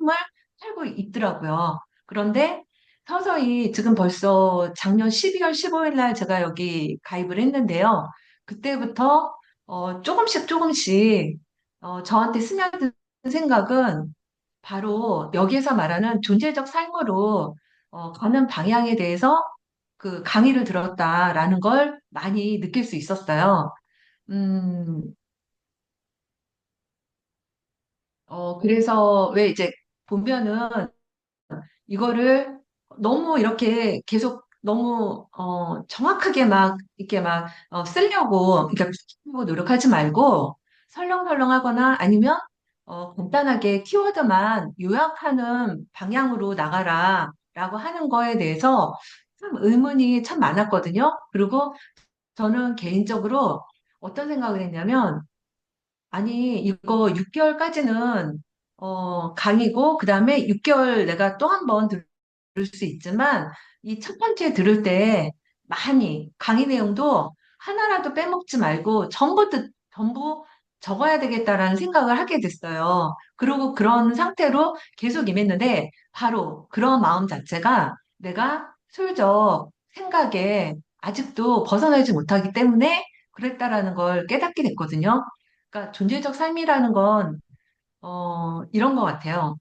살고 있더라고요. 그런데 서서히 지금 벌써 작년 12월 15일 날 제가 여기 가입을 했는데요. 그때부터 조금씩 저한테 스며든 생각은 바로 여기에서 말하는 존재적 삶으로 가는 방향에 대해서 그 강의를 들었다라는 걸 많이 느낄 수 있었어요. 음, 그래서 왜 이제 보면은 이거를 너무 이렇게 계속 너무 정확하게 막 이렇게 막 쓰려고 그러니까 쓰려고 노력하지 말고 설렁설렁하거나 아니면 간단하게 키워드만 요약하는 방향으로 나가라라고 하는 거에 대해서 참 의문이 참 많았거든요. 그리고 저는 개인적으로 어떤 생각을 했냐면 아니 이거 6개월까지는 강의고 그다음에 6개월 내가 또 한 번 들을 수 있지만 이 첫 번째 들을 때 많이 강의 내용도 하나라도 빼먹지 말고 전부 적어야 되겠다라는 생각을 하게 됐어요. 그리고 그런 상태로 계속 임했는데 바로 그런 마음 자체가 내가 소유적 생각에 아직도 벗어나지 못하기 때문에 그랬다라는 걸 깨닫게 됐거든요. 그러니까 존재적 삶이라는 건 이런 것 같아요.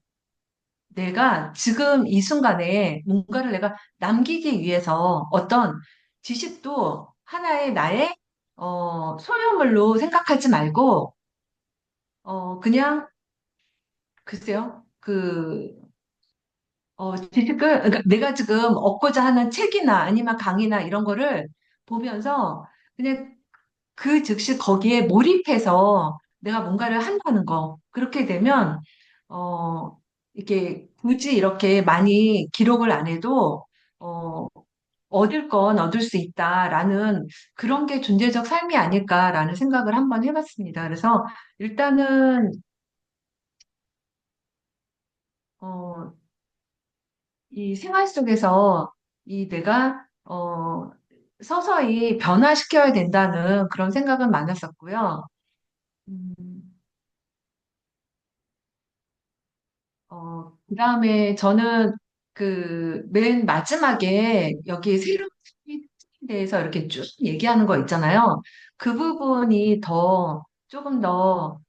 내가 지금 이 순간에 뭔가를 내가 남기기 위해서 어떤 지식도 하나의 나의 소유물로 생각하지 말고 그냥 글쎄요 지식을 그러니까 내가 지금 얻고자 하는 책이나 아니면 강의나 이런 거를 보면서 그냥 그 즉시 거기에 몰입해서 내가 뭔가를 한다는 거. 그렇게 되면, 이게 굳이 이렇게 많이 기록을 안 해도, 어, 얻을 건 얻을 수 있다라는 그런 게 존재적 삶이 아닐까라는 생각을 한번 해봤습니다. 그래서 일단은, 어, 이 생활 속에서 이 내가, 서서히 변화시켜야 된다는 그런 생각은 많았었고요. 음, 그다음에 저는 그 맨 마지막에 여기 새로운 에 대해서 이렇게 쭉 얘기하는 거 있잖아요. 그 부분이 조금 더,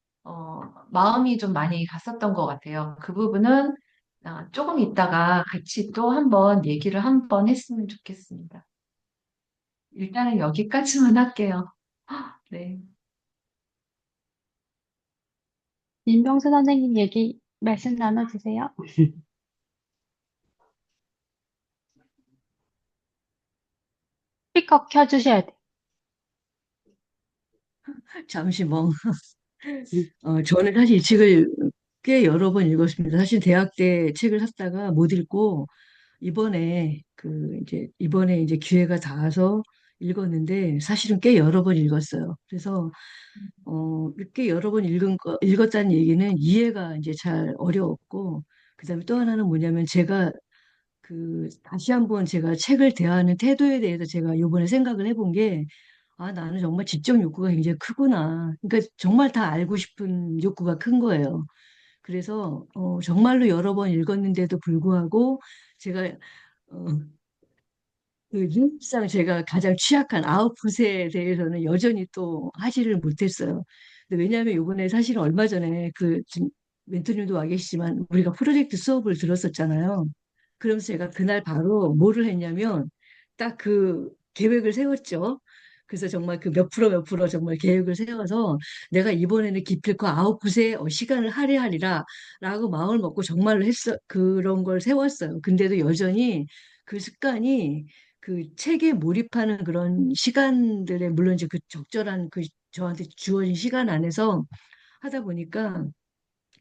마음이 좀 많이 갔었던 것 같아요. 그 부분은 조금 있다가 같이 또 한번 얘기를 한번 했으면 좋겠습니다. 일단은 여기까지만 할게요. 네. 민병수 선생님 얘기 말씀 나눠주세요. 스피커 켜주셔야 돼요. 잠시 멍. 저는 사실 이 책을 꽤 여러 번 읽었습니다. 사실 대학 때 책을 샀다가 못 읽고 이번에 이제 기회가 닿아서 읽었는데 사실은 꽤 여러 번 읽었어요. 그래서 꽤 여러 번 읽었다는 얘기는 이해가 이제 잘 어려웠고 그다음에 또 하나는 뭐냐면 제가 다시 한번 제가 책을 대하는 태도에 대해서 제가 요번에 생각을 해본 게 나는 정말 지적 욕구가 굉장히 크구나. 그러니까 정말 다 알고 싶은 욕구가 큰 거예요. 그래서 정말로 여러 번 읽었는데도 불구하고 제가 어, 사실상 제가 가장 취약한 아웃풋에 대해서는 여전히 또 하지를 못했어요. 근데 왜냐하면 요번에 사실 얼마 전에 지금 멘토님도 와 계시지만 우리가 프로젝트 수업을 들었었잖아요. 그러면서 제가 그날 바로 뭐를 했냐면 딱 그 계획을 세웠죠. 그래서 정말 그 몇 프로 몇 프로 정말 계획을 세워서 내가 이번에는 기필코 아웃풋에 시간을 할애하리라 라고 마음을 먹고 정말로 그런 걸 세웠어요. 근데도 여전히 그 습관이 그 책에 몰입하는 그런 시간들에 물론 이제 그 적절한 저한테 주어진 시간 안에서 하다 보니까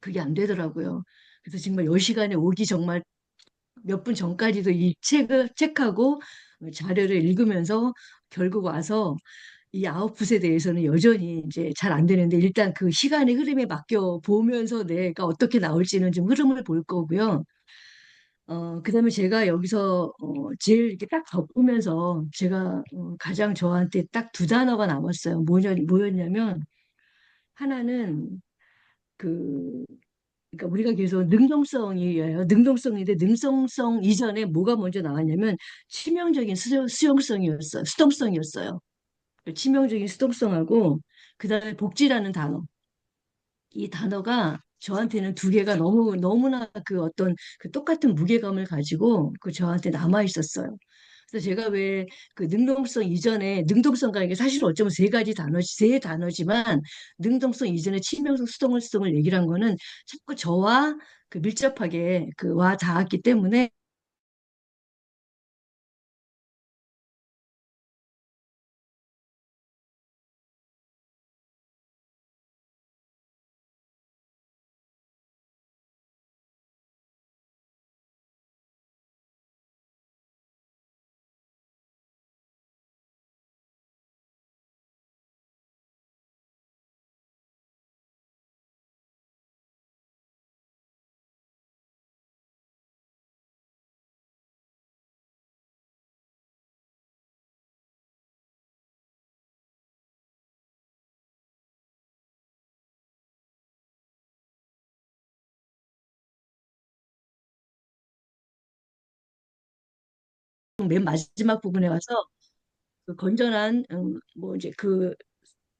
그게 안 되더라고요. 그래서 정말 요 시간에 오기 정말 몇 분 전까지도 이 책을 책하고 자료를 읽으면서 결국 와서 이 아웃풋에 대해서는 여전히 이제 잘 안 되는데 일단 그 시간의 흐름에 맡겨 보면서 내가 어떻게 나올지는 좀 흐름을 볼 거고요. 그다음에 제가 여기서 제일 이렇게 딱 덮으면서 제가 가장 저한테 딱 두 단어가 남았어요. 뭐였냐면 하나는 그 그러니까 우리가 계속 능동성이에요. 능동성인데 능동성 이전에 뭐가 먼저 나왔냐면 치명적인 수동성이었어요. 치명적인 수동성하고 그다음에 복지라는 단어. 이 단어가 저한테는 두 개가 너무나 그 어떤 그 똑같은 무게감을 가지고 저한테 남아 있었어요. 그래서 제가 왜 그 능동성 이전에 능동성과 이게 사실 어쩌면 세 단어지만 능동성 이전에 치명성 수동성을 얘기를 한 거는 자꾸 저와 밀접하게 와 닿았기 때문에 맨 마지막 부분에 와서 그 건전한 뭐 이제 그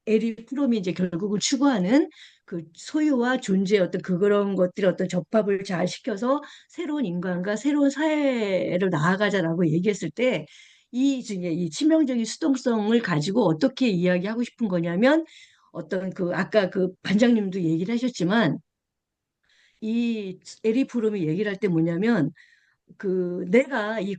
에릭 프롬이 이제 결국은 추구하는 그 소유와 존재 어떤 그런 것들이 어떤 접합을 잘 시켜서 새로운 인간과 새로운 사회를 나아가자라고 얘기했을 때 이 중에 이 치명적인 수동성을 가지고 어떻게 이야기하고 싶은 거냐면 어떤 그 아까 그 반장님도 얘기를 하셨지만 이 에릭 프롬이 얘기를 할 때 뭐냐면 그 내가 이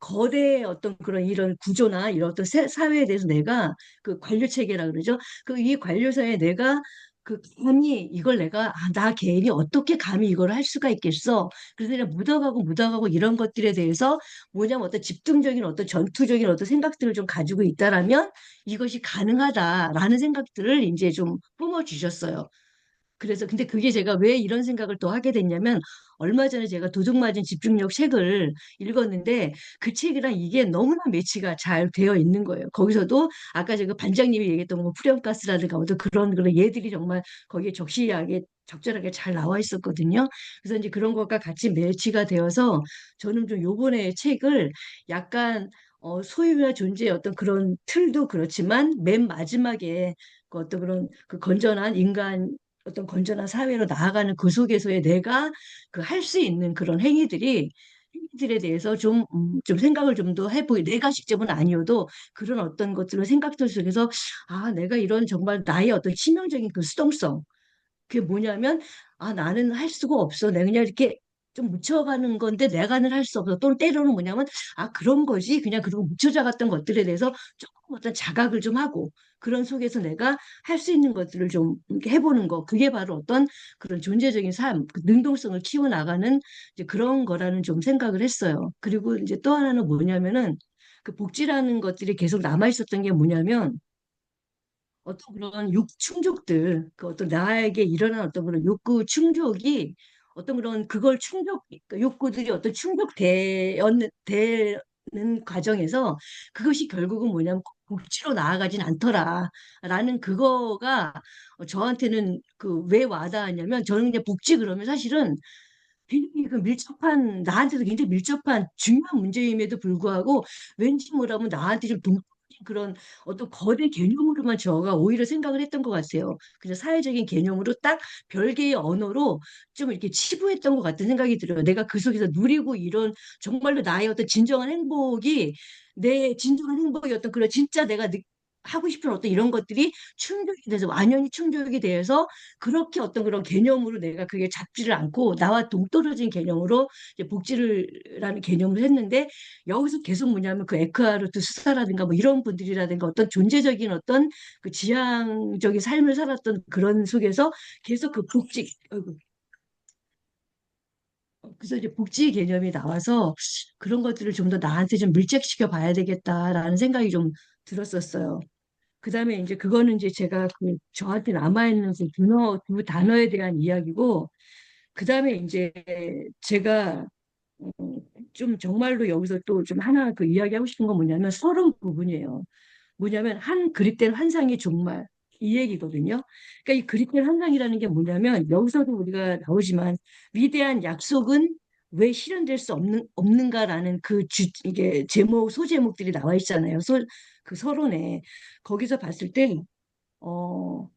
거대 어떤 그런 이런 구조나 이런 어떤 사회에 대해서 내가 그 관료 체계라 그러죠. 그 이 관료사에 내가 그 감히 이걸 내가 나 개인이 어떻게 감히 이걸 할 수가 있겠어. 그래서 그냥 묻어가고 이런 것들에 대해서 뭐냐면 어떤 집중적인 어떤 전투적인 어떤 생각들을 좀 가지고 있다라면 이것이 가능하다라는 생각들을 이제 좀 뿜어주셨어요. 그래서 근데 그게 제가 왜 이런 생각을 또 하게 됐냐면 얼마 전에 제가 도둑맞은 집중력 책을 읽었는데 그 책이랑 이게 너무나 매치가 잘 되어 있는 거예요. 거기서도 아까 제가 반장님이 얘기했던 뭐 프리언가스라든가 어떤 그런 예들이 정말 거기에 적시하게 적절하게 잘 나와 있었거든요. 그래서 이제 그런 것과 같이 매치가 되어서 저는 좀 요번에 책을 약간 소유와 존재의 어떤 그런 틀도 그렇지만 맨 마지막에 그 어떤 그런 그 건전한 인간 어떤 건전한 사회로 나아가는 그 속에서의 내가 그 할 수 있는 그런 행위들에 대해서 좀 생각을 좀 더 해보이 내가 직접은 아니어도 그런 어떤 것들을 생각들 속에서 아, 내가 이런 정말 나의 어떤 치명적인 그 수동성 그게 뭐냐면 아 나는 할 수가 없어. 내가 그냥 이렇게 좀 묻혀가는 건데 내가는 할 수 없어. 또는 때로는 뭐냐면 아 그런 거지. 그냥 그리고 묻혀져갔던 것들에 대해서 조금 어떤 자각을 좀 하고 그런 속에서 내가 할 수 있는 것들을 좀 이렇게 해보는 거. 그게 바로 어떤 그런 존재적인 삶, 그 능동성을 키워나가는 이제 그런 거라는 좀 생각을 했어요. 그리고 이제 또 하나는 뭐냐면은 그 복지라는 것들이 계속 남아 있었던 게 뭐냐면 어떤 그런 욕 충족들, 그 어떤 나에게 일어난 어떤 그런 욕구 충족이 어떤 그런 그걸 그 욕구들이 어떤 되는 과정에서 그것이 결국은 뭐냐면 복지로 나아가진 않더라라는 그거가 저한테는 그 왜 와닿았냐면 저는 이제 복지 그러면 사실은 굉장히 그 밀접한 나한테도 굉장히 밀접한 중요한 문제임에도 불구하고 왠지 뭐라면 나한테 좀 동떨어진 그런 어떤 거대 개념으로만 저가 오히려 생각을 했던 것 같아요. 그냥 사회적인 개념으로 딱 별개의 언어로 좀 이렇게 치부했던 것 같은 생각이 들어요. 내가 그 속에서 누리고 이런 정말로 나의 어떤 진정한 행복이 내 진정한 행복이 어떤 그런 진짜 내가 하고 싶은 어떤 이런 것들이 충족이 돼서 완연히 충족이 돼서 그렇게 어떤 그런 개념으로 내가 그게 잡지를 않고 나와 동떨어진 개념으로 이제 복지를라는 개념을 했는데 여기서 계속 뭐냐면 그 에크하르트 수사라든가 뭐 이런 분들이라든가 어떤 존재적인 어떤 그 지향적인 삶을 살았던 그런 속에서 계속 그 그래서 이제 복지 개념이 나와서 그런 것들을 좀 더 나한테 좀 밀착시켜 봐야 되겠다라는 생각이 좀 들었었어요. 그다음에 이제 그거는 이제 제가 그 저한테 남아있는 그 두 단어에 대한 이야기고 그다음에 이제 제가 음, 좀 정말로 여기서 또 좀 하나 그 이야기하고 싶은 건 뭐냐면 서론 부분이에요. 뭐냐면 한 그릇된 환상의 종말 이 얘기거든요. 그러니까 이 그릇된 환상이라는 게 뭐냐면 여기서도 우리가 나오지만 위대한 약속은 왜 실현될 수 없는가라는 이게 소제목들이 나와 있잖아요. 그 서론에 거기서 봤을 때 어,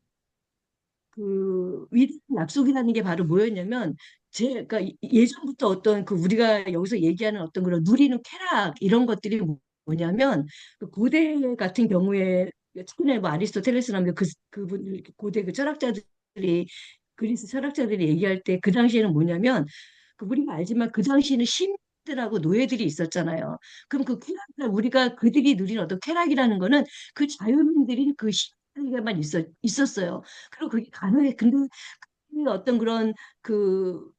그 위대한 약속이라는 게 바로 뭐였냐면 제가 예전부터 어떤 그 우리가 여기서 얘기하는 어떤 그런 누리는 쾌락 이런 것들이 뭐냐면 그 고대 같은 경우에 특히나 뭐 아리스토텔레스나 뭐 그분들 고대 그 철학자들이 그리스 철학자들이 얘기할 때 그 당시에는 뭐냐면 그 우리가 알지만 그 당시에는 신들하고 노예들이 있었잖아요. 그럼 그 쾌락 우리가 그들이 누린 어떤 쾌락이라는 거는 그 자유민들인 그 신에게만 있었어요. 그리고 그게 가능해. 근데 그 어떤 그런 그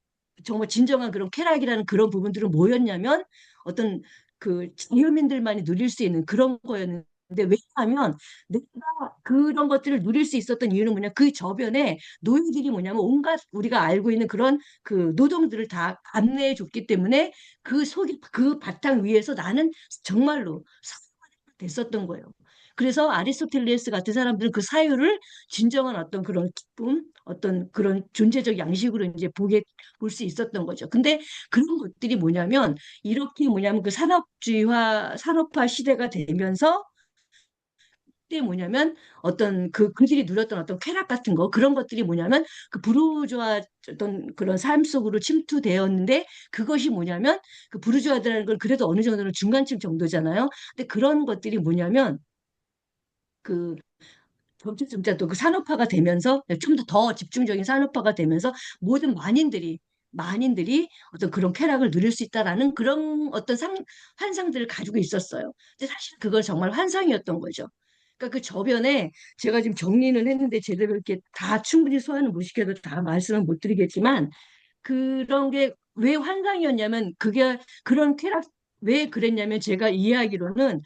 정말 진정한 그런 쾌락이라는 그런 부분들은 뭐였냐면 어떤 그 자유민들만이 누릴 수 있는 그런 거였는데 왜냐하면 내가 그런 것들을 누릴 수 있었던 이유는 뭐냐 그 저변에 노예들이 뭐냐면 온갖 우리가 알고 있는 그런 그 노동들을 다 안내해 줬기 때문에 그 바탕 위에서 나는 정말로 됐었던 거예요. 그래서 아리스토텔레스 같은 사람들은 그 사유를 진정한 어떤 그런 기쁨, 어떤 그런 존재적 양식으로 이제 볼 수 있었던 거죠. 근데 그런 것들이 뭐냐면 이렇게 뭐냐면 그 산업화 시대가 되면서 그때 뭐냐면 어떤 그들이 누렸던 어떤 쾌락 같은 거 그런 것들이 뭐냐면 그 부르주아 어떤 그런 삶 속으로 침투되었는데 그것이 뭐냐면 그 부르주아들라는 걸 그래도 어느 정도는 중간층 정도잖아요. 근데 그런 것들이 뭐냐면 그 점차 또 그 산업화가 되면서 좀 더 집중적인 산업화가 되면서 모든 만인들이 어떤 그런 쾌락을 누릴 수 있다라는 그런 어떤 환상들을 가지고 있었어요. 근데 사실 그걸 정말 환상이었던 거죠. 그러니까 그 저변에 제가 지금 정리는 했는데 제대로 이렇게 다 충분히 소화는 못 시켜도 다 말씀은 못 드리겠지만 그런 게 왜 환상이었냐면 그게 그런 쾌락 왜 그랬냐면 제가 이해하기로는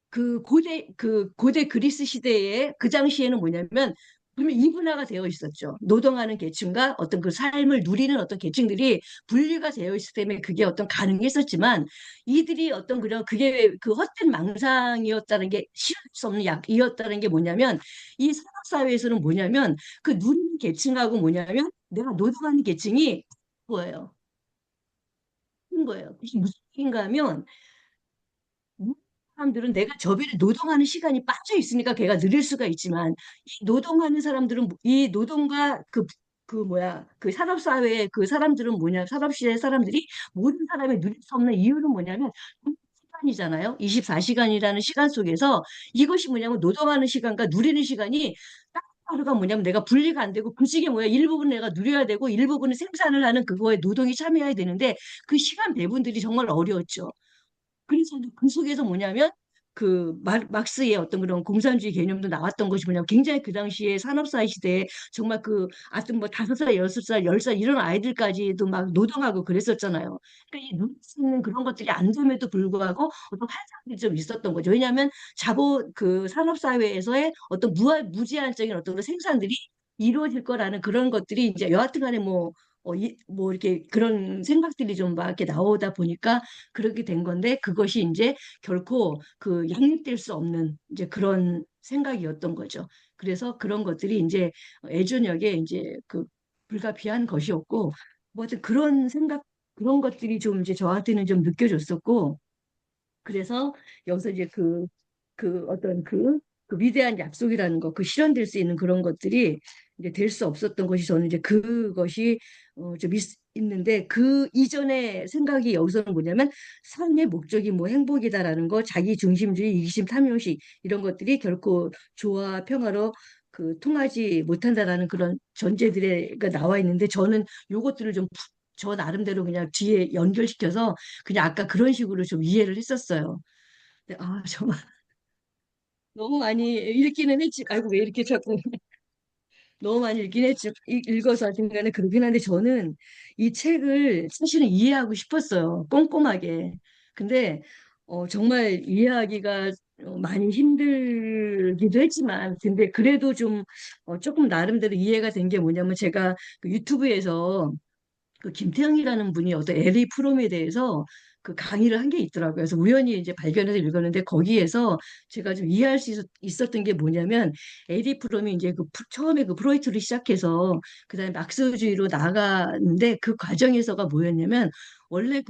그 고대 그리스 시대에 그 당시에는 뭐냐면 그러면 이분화가 되어 있었죠. 노동하는 계층과 어떤 그 삶을 누리는 어떤 계층들이 분리가 되어 있기 때문에 그게 어떤 가능했었지만 이들이 어떤 그런 그게 그 헛된 망상이었다는 게 실현할 수 없는 약이었다는 게 뭐냐면 이 산업 사회에서는 뭐냐면 그 누리는 계층하고 뭐냐면 내가 노동하는 계층이 거예요. 큰 거예요. 이게 무슨 얘기인가 하면 사람들은 내가 저변에 노동하는 시간이 빠져 있으니까 걔가 느릴 수가 있지만 이 노동하는 사람들은 이 노동과 그 산업사회의 그 사람들은 뭐냐 산업시대 사람들이 모든 사람이 누릴 수 없는 이유는 뭐냐면 시간이잖아요. 24시간이라는 시간 속에서 이것이 뭐냐면 노동하는 시간과 누리는 시간이 딱 하루가 뭐냐면 내가 분리가 안 되고 그 시기에 뭐야 일부분 내가 누려야 되고 일부분은 생산을 하는 그거에 노동이 참여해야 되는데 그 시간 배분들이 정말 어려웠죠. 그래서 그 속에서 뭐냐면 막스의 어떤 그런 공산주의 개념도 나왔던 것이 뭐냐면 굉장히 그 당시에 산업사회 시대에 정말 하여튼 뭐 5살, 6살, 10살 이런 아이들까지도 막 노동하고 그랬었잖아요. 그러니까 이 누릴 수 있는 그런 것들이 안 됨에도 불구하고 어떤 환상들이 좀 있었던 거죠. 왜냐하면 그 산업사회에서의 어떤 무제한적인 어떤 그 생산들이 이루어질 거라는 그런 것들이 이제 여하튼 간에 뭐 이렇게 그런 생각들이 좀 막 이렇게 나오다 보니까 그렇게 된 건데 그것이 이제 결코 그 양립될 수 없는 이제 그런 생각이었던 거죠. 그래서 그런 것들이 이제 애저녁에 이제 불가피한 것이었고 뭐 하여튼 그런 생각 그런 것들이 좀 이제 저한테는 좀 느껴졌었고 그래서 여기서 이제 어떤 그 위대한 약속이라는 거, 그 실현될 수 있는 그런 것들이 이제 될 수 없었던 것이 저는 이제 그것이 좀 있는데 그 이전의 생각이 여기서는 뭐냐면 삶의 목적이 뭐 행복이다라는 거, 자기 중심주의, 이기심, 탐욕식 이런 것들이 결코 조화, 평화로 통하지 못한다라는 그런 전제들이 나와 있는데 저는 요것들을 좀 저 나름대로 그냥 뒤에 연결시켜서 그냥 아까 그런 식으로 좀 이해를 했었어요. 근데 정말 너무 많이 읽기는 했지. 아이고, 왜 이렇게 자꾸 너무 많이 읽긴 했지. 읽어서 하여튼 간에 그러긴 한데 저는 이 책을 사실은 이해하고 싶었어요. 꼼꼼하게. 근데 정말 이해하기가 많이 힘들기도 했지만 근데 그래도 좀 조금 나름대로 이해가 된 게 뭐냐면 제가 그 유튜브에서 그 김태형이라는 분이 어떤 LA 프롬에 대해서 그 강의를 한 게 있더라고요. 그래서 우연히 이제 발견해서 읽었는데 거기에서 제가 좀 이해할 수 있었던 게 뭐냐면 LA 프롬이 이제 처음에 그 프로이트를 시작해서 그다음에 막스주의로 나아가는데 그 과정에서가 뭐였냐면 원래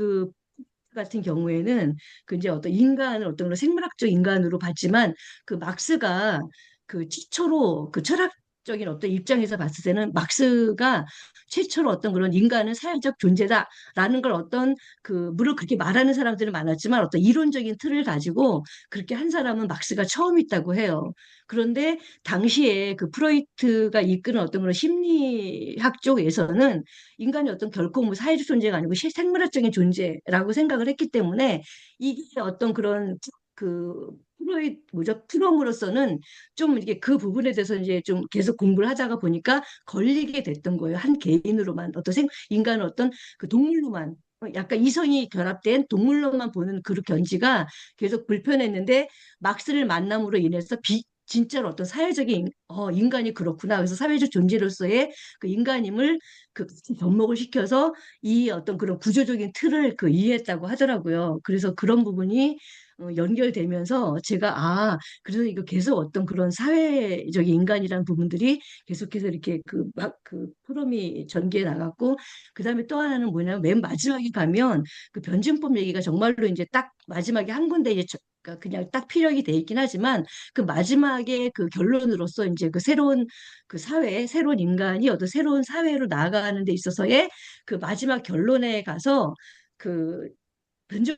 같은 경우에는 그 이제 어떤 인간을 어떤 그런 생물학적 인간으로 봤지만 그 막스가 최초로 그 철학적인 어떤 입장에서 봤을 때는 막스가 최초로 어떤 그런 인간은 사회적 존재다라는 걸 물론 그렇게 말하는 사람들은 많았지만 어떤 이론적인 틀을 가지고 그렇게 한 사람은 막스가 처음 있다고 해요. 그런데 당시에 그 프로이트가 이끄는 어떤 그런 심리학 쪽에서는 인간이 어떤 결코 뭐 사회적 존재가 아니고 생물학적인 존재라고 생각을 했기 때문에 이게 어떤 그런 프롬으로서는 좀 이게 그 부분에 대해서 이제 좀 계속 공부를 하다가 보니까 걸리게 됐던 거예요. 한 개인으로만 인간을 어떤 그 동물로만 약간 이성이 결합된 동물로만 보는 그 견지가 계속 불편했는데 막스를 만남으로 인해서 진짜로 어떤 사회적인 인간이 그렇구나. 그래서 사회적 존재로서의 그 인간임을 접목을 시켜서 이 어떤 그런 구조적인 틀을 이해했다고 하더라고요. 그래서 그런 부분이 연결되면서 제가 그래서 이거 계속 어떤 그런 사회적 인간이라는 부분들이 계속해서 이렇게 그 포럼이 전개해 나갔고, 그다음에 또 하나는 뭐냐면 맨 마지막에 가면 그 변증법 얘기가 정말로 이제 딱 마지막에 한 군데 이제 그러니까 그냥 딱 피력이 돼 있긴 하지만 그 마지막에 그 결론으로서 이제 그 새로운 그 사회, 새로운 인간이 어떤 새로운 사회로 나아가는 데 있어서의 그 마지막 결론에 가서 그 변증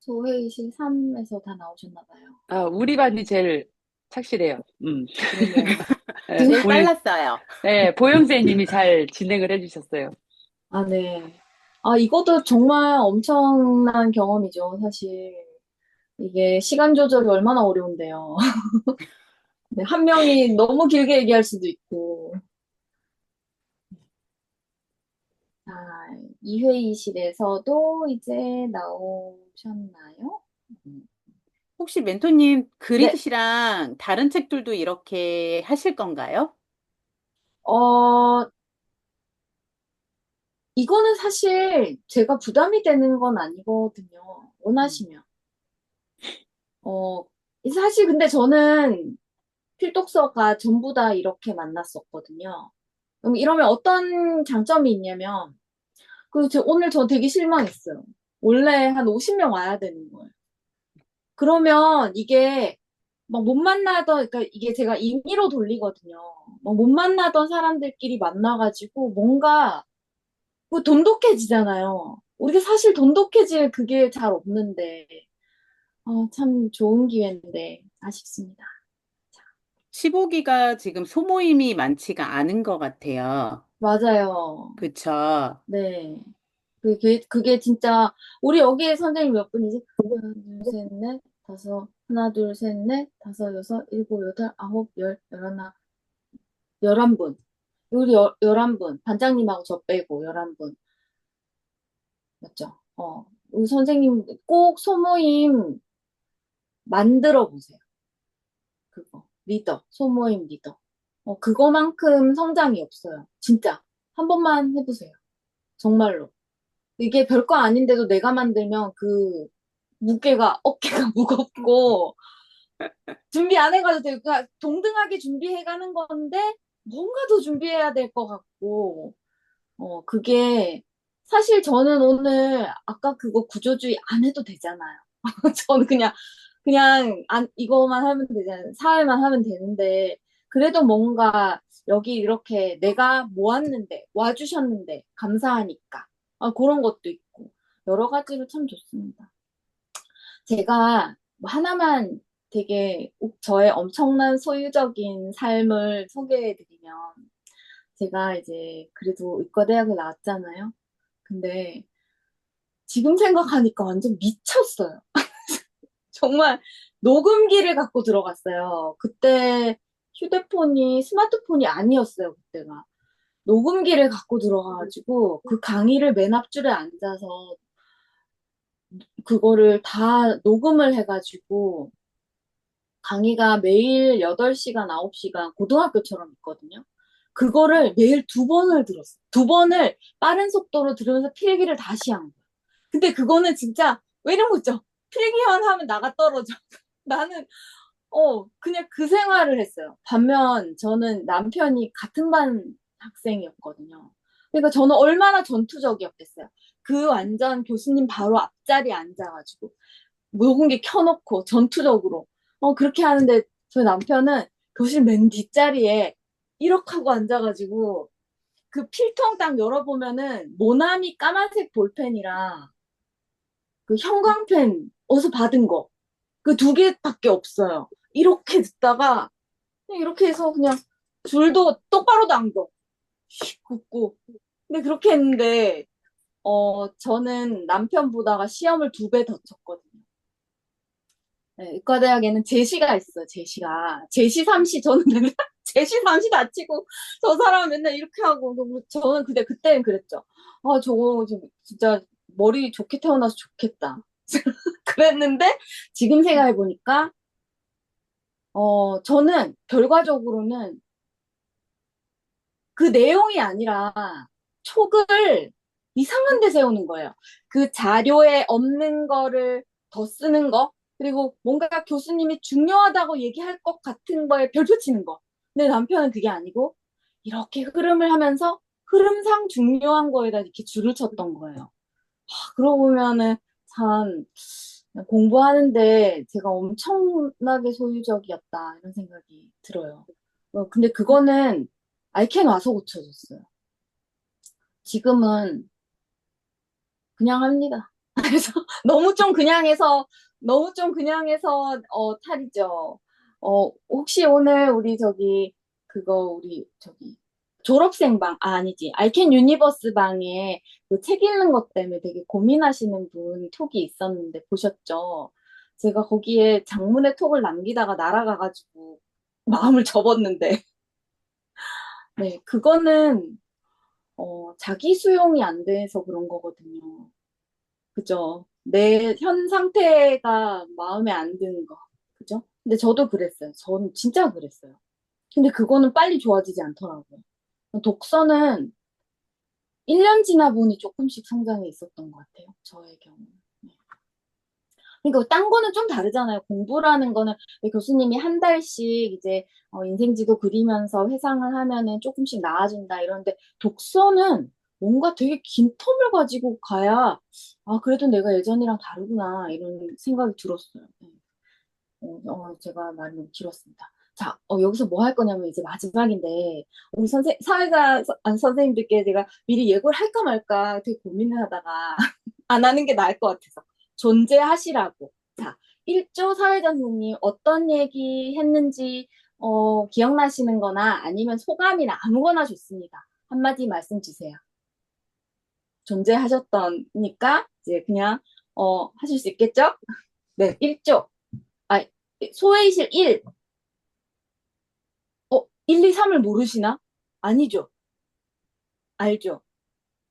소회의실 3에서 다 나오셨나 봐요. 우리 반이 제일 착실해요. 그러네요. 네, 제일 우리, 빨랐어요. 네, 보영재님이 잘 진행을 해주셨어요. 아, 네. 아, 이것도 정말 엄청난 경험이죠, 사실. 이게 시간 조절이 얼마나 어려운데요. 네, 한 명이 너무 길게 얘기할 수도 있고. 자, 이 회의실에서도 이제 나오셨나요? 음. 혹시 멘토님 네, 그릿이랑 다른 책들도 이렇게 하실 건가요? 어, 이거는 사실 제가 부담이 되는 건 아니거든요. 음. 원하시면. 어, 사실 근데 저는 필독서가 전부 다 이렇게 만났었거든요. 그럼 이러면 어떤 장점이 있냐면, 오늘 저 되게 실망했어요. 원래 한 50명 와야 되는 거예요. 그러면 이게 막 못 만나던, 그러니까 이게 제가 임의로 돌리거든요. 막 못 만나던 사람들끼리 만나가지고 뭔가 뭐 돈독해지잖아요. 우리가 사실 돈독해질 그게 잘 없는데, 참 좋은 기회인데 아쉽습니다. 15기가 지금 소모임이 많지가 않은 것 같아요. 맞아요. 그쵸? 네. 그게 진짜, 우리 여기에 선생님 몇 분이지? 하나, 둘, 셋, 넷, 다섯, 하나, 둘, 셋, 넷, 다섯, 여섯, 일곱, 여덟, 아홉, 열, 열하나, 11분. 우리 11분. 반장님하고 저 빼고 11분. 맞죠? 우리 선생님 꼭 소모임 만들어 보세요. 그거. 리더. 소모임 리더. 그거만큼 성장이 없어요. 진짜. 한 번만 해보세요. 정말로. 이게 별거 아닌데도 내가 만들면 그 무게가, 어깨가 무겁고, 준비 안 해가지고 되게 그러니까 동등하게 준비해가는 건데, 뭔가 더 준비해야 될 것 같고, 그게, 사실 저는 오늘, 아까 그거 구조주의 안 해도 되잖아요. 저는 이거만 하면 되잖아요. 사회만 하면 되는데, 그래도 뭔가, 여기 이렇게 내가 모았는데, 와주셨는데, 감사하니까. 그런 것도 있고, 여러 가지로 참 좋습니다. 제가 뭐 하나만 되게 저의 엄청난 소유적인 삶을 소개해드리면, 제가 이제 그래도 의과대학을 나왔잖아요. 근데 지금 생각하니까 완전 미쳤어요. 정말 녹음기를 갖고 들어갔어요. 그때 스마트폰이 아니었어요, 그때가. 녹음기를 갖고 들어가가지고 그 강의를 맨 앞줄에 앉아서 그거를 다 녹음을 해가지고 강의가 매일 8시간, 9시간 고등학교처럼 있거든요. 그거를 매일 2번을 들었어요. 2번을 빠른 속도로 들으면서 필기를 다시 한 거예요. 근데 그거는 진짜 왜 이런 거 있죠? 필기만 하면 나가 떨어져. 나는 그냥 그 생활을 했어요. 반면 저는 남편이 같은 반 학생이었거든요. 그러니까 저는 얼마나 전투적이었겠어요. 그 완전 교수님 바로 앞자리에 앉아가지고 녹음기 켜놓고 전투적으로 그렇게 하는데 저희 남편은 교실 맨 뒷자리에 이렇게 하고 앉아가지고 그 필통 딱 열어보면은 모나미 까만색 볼펜이랑 그 형광펜 어디서 받은 거 그 2개밖에 없어요. 이렇게 듣다가 그냥 이렇게 해서 그냥 줄도 똑바로도 안 긋고 긋고 근데 그렇게 했는데 저는 남편 보다가 시험을 2배 더 쳤거든요. 네, 의과대학에는 제시가 있어요. 제시가 제시 삼시 저는 맨날 제시 삼시 다 치고 저 사람은 맨날 이렇게 하고 저는 그때는 그랬죠. 저거 진짜 머리 좋게 태어나서 좋겠다. 그랬는데 지금 생각해 보니까 저는 결과적으로는 그 내용이 아니라 촉을 이상한 데 세우는 거예요. 그 자료에 없는 거를 더 쓰는 거, 그리고 뭔가 교수님이 중요하다고 얘기할 것 같은 거에 별표 치는 거. 근데 남편은 그게 아니고, 이렇게 흐름을 하면서 흐름상 중요한 거에다 이렇게 줄을 쳤던 거예요. 그러고 보면은 참 공부하는데 제가 엄청나게 소유적이었다, 이런 생각이 들어요. 근데 그거는 알캔 와서 고쳐졌어요. 지금은 그냥 합니다. 그래서 너무 좀 그냥 해서, 너무 좀 그냥 해서, 탈이죠. 혹시 오늘 우리 우리 졸업생 방, 아니지. 아이캔 유니버스 방에 그 책 읽는 것 때문에 되게 고민하시는 분 톡이 있었는데 보셨죠? 제가 거기에 장문의 톡을 남기다가 날아가가지고 마음을 접었는데, 네, 그거는, 자기 수용이 안 돼서 그런 거거든요. 그죠? 내 현 상태가 마음에 안 드는 거. 그죠? 근데 저도 그랬어요. 저는 진짜 그랬어요. 근데 그거는 빨리 좋아지지 않더라고요. 독서는 1년 지나 보니 조금씩 성장이 있었던 것 같아요. 저의 경우는. 네. 그러니까 딴 거는 좀 다르잖아요. 공부라는 거는 왜 교수님이 한 달씩 이제 인생지도 그리면서 회상을 하면은 조금씩 나아진다 이러는데 독서는 뭔가 되게 긴 텀을 가지고 가야 아, 그래도 내가 예전이랑 다르구나 이런 생각이 들었어요. 네. 제가 말이 너무 길었습니다. 자, 여기서 뭐 할 거냐면 이제 마지막인데, 우리 선생님들께 제가 미리 예고를 할까 말까 되게 고민을 하다가 안 하는 게 나을 것 같아서. 존재하시라고. 자, 1조 사회자 선생님 어떤 얘기 했는지, 기억나시는 거나 아니면 소감이나 아무거나 좋습니다. 한마디 말씀 주세요. 존재하셨더니까 이제 그냥, 하실 수 있겠죠? 네, 1조. 아, 소외이실 1. 1, 2, 3을 모르시나? 아니죠. 알죠.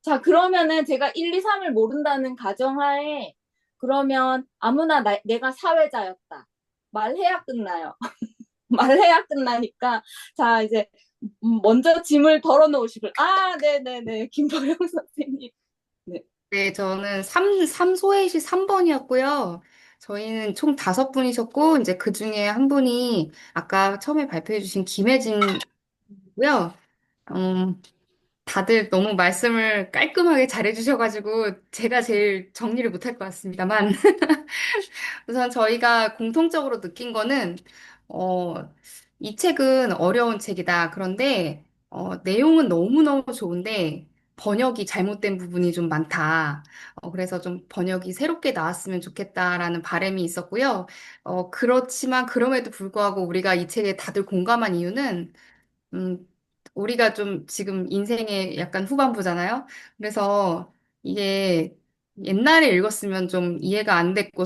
자, 그러면은 제가 1, 2, 3을 모른다는 가정하에 그러면 아무나 내가 사회자였다. 말해야 끝나요. 말해야 끝나니까 자, 이제 먼저 짐을 덜어놓으시고 네네네. 김보영 선생님. 네. 네, 저는 삼소해시 3번이었고요. 저희는 총 5분이셨고, 이제 그 중에 한 분이 아까 처음에 발표해주신 김혜진이고요. 음, 다들 너무 말씀을 깔끔하게 잘해주셔가지고, 제가 제일 정리를 못할 것 같습니다만. 우선 저희가 공통적으로 느낀 거는, 어, 이 책은 어려운 책이다. 그런데, 내용은 너무너무 좋은데, 번역이 잘못된 부분이 좀 많다. 그래서 좀 번역이 새롭게 나왔으면 좋겠다라는 바람이 있었고요. 그렇지만 그럼에도 불구하고 우리가 이 책에 다들 공감한 이유는 음, 우리가 좀 지금 인생의 약간 후반부잖아요. 그래서 이게 옛날에 읽었으면 좀 이해가 안 됐고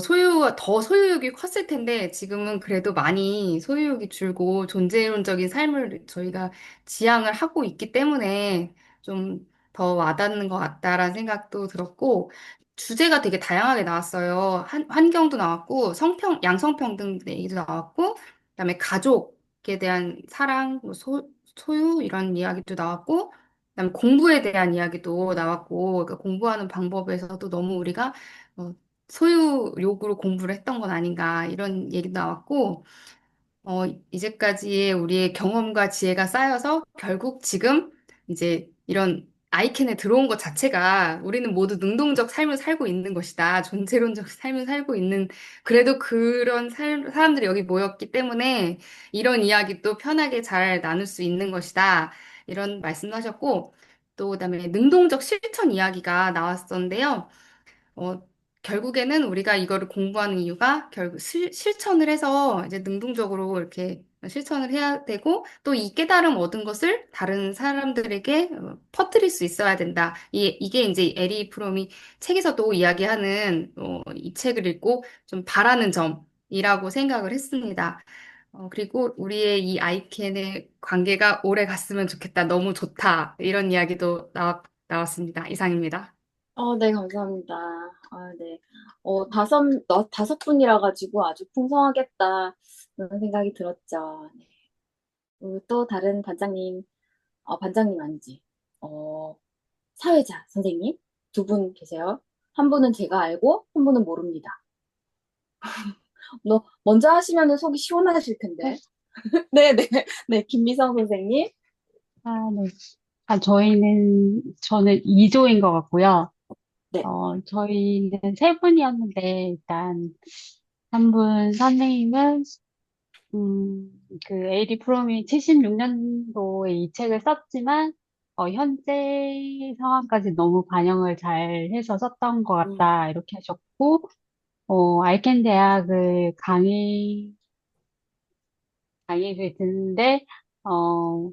더 소유욕이 컸을 텐데 지금은 그래도 많이 소유욕이 줄고 존재론적인 삶을 저희가 지향을 하고 있기 때문에 좀 더 와닿는 것 같다라는 생각도 들었고 주제가 되게 다양하게 나왔어요. 환경도 나왔고 양성평등 얘기도 나왔고 그다음에 가족에 대한 사랑, 소유 이런 이야기도 나왔고, 그다음에 공부에 대한 이야기도 나왔고, 그러니까 공부하는 방법에서도 너무 우리가 어, 소유욕으로 공부를 했던 건 아닌가 이런 얘기도 나왔고, 이제까지의 우리의 경험과 지혜가 쌓여서 결국 지금 이제 이런 아이캔에 들어온 것 자체가 우리는 모두 능동적 삶을 살고 있는 것이다. 존재론적 삶을 살고 있는, 그래도 그런 사람들이 여기 모였기 때문에 이런 이야기도 편하게 잘 나눌 수 있는 것이다. 이런 말씀도 하셨고, 또 그다음에 능동적 실천 이야기가 나왔었는데요. 어, 결국에는 우리가 이거를 공부하는 이유가 결국 실천을 해서 이제 능동적으로 이렇게 실천을 해야 되고 또 이 깨달음 얻은 것을 다른 사람들에게 퍼뜨릴 수 있어야 된다. 이게 이제 에리 프롬이 책에서도 이야기하는 이 책을 읽고 좀 바라는 점이라고 생각을 했습니다. 그리고 우리의 이 아이캔의 관계가 오래 갔으면 좋겠다. 너무 좋다. 이런 이야기도 나왔습니다. 이상입니다. 네, 감사합니다. 네. 다섯 분이라 가지고 아주 풍성하겠다. 그런 생각이 들었죠. 네. 그리고 또 다른 반장님, 반장님 아니지. 어, 사회자 선생님 두 분 계세요. 한 분은 제가 알고, 한 분은 모릅니다. 너 먼저 하시면 속이 시원하실 텐데. 네네. 네, 김미성 선생님. 네. 저는 2조인 것 같고요. 네. 저희는 3분이었는데, 일단, 한 분 선생님은, 그, 에이리 프롬이 76년도에 이 책을 썼지만, 현재 상황까지 너무 반영을 잘 해서 썼던 것 음, 같다, 이렇게 하셨고, 알켄 대학을 강의를 듣는데, 어,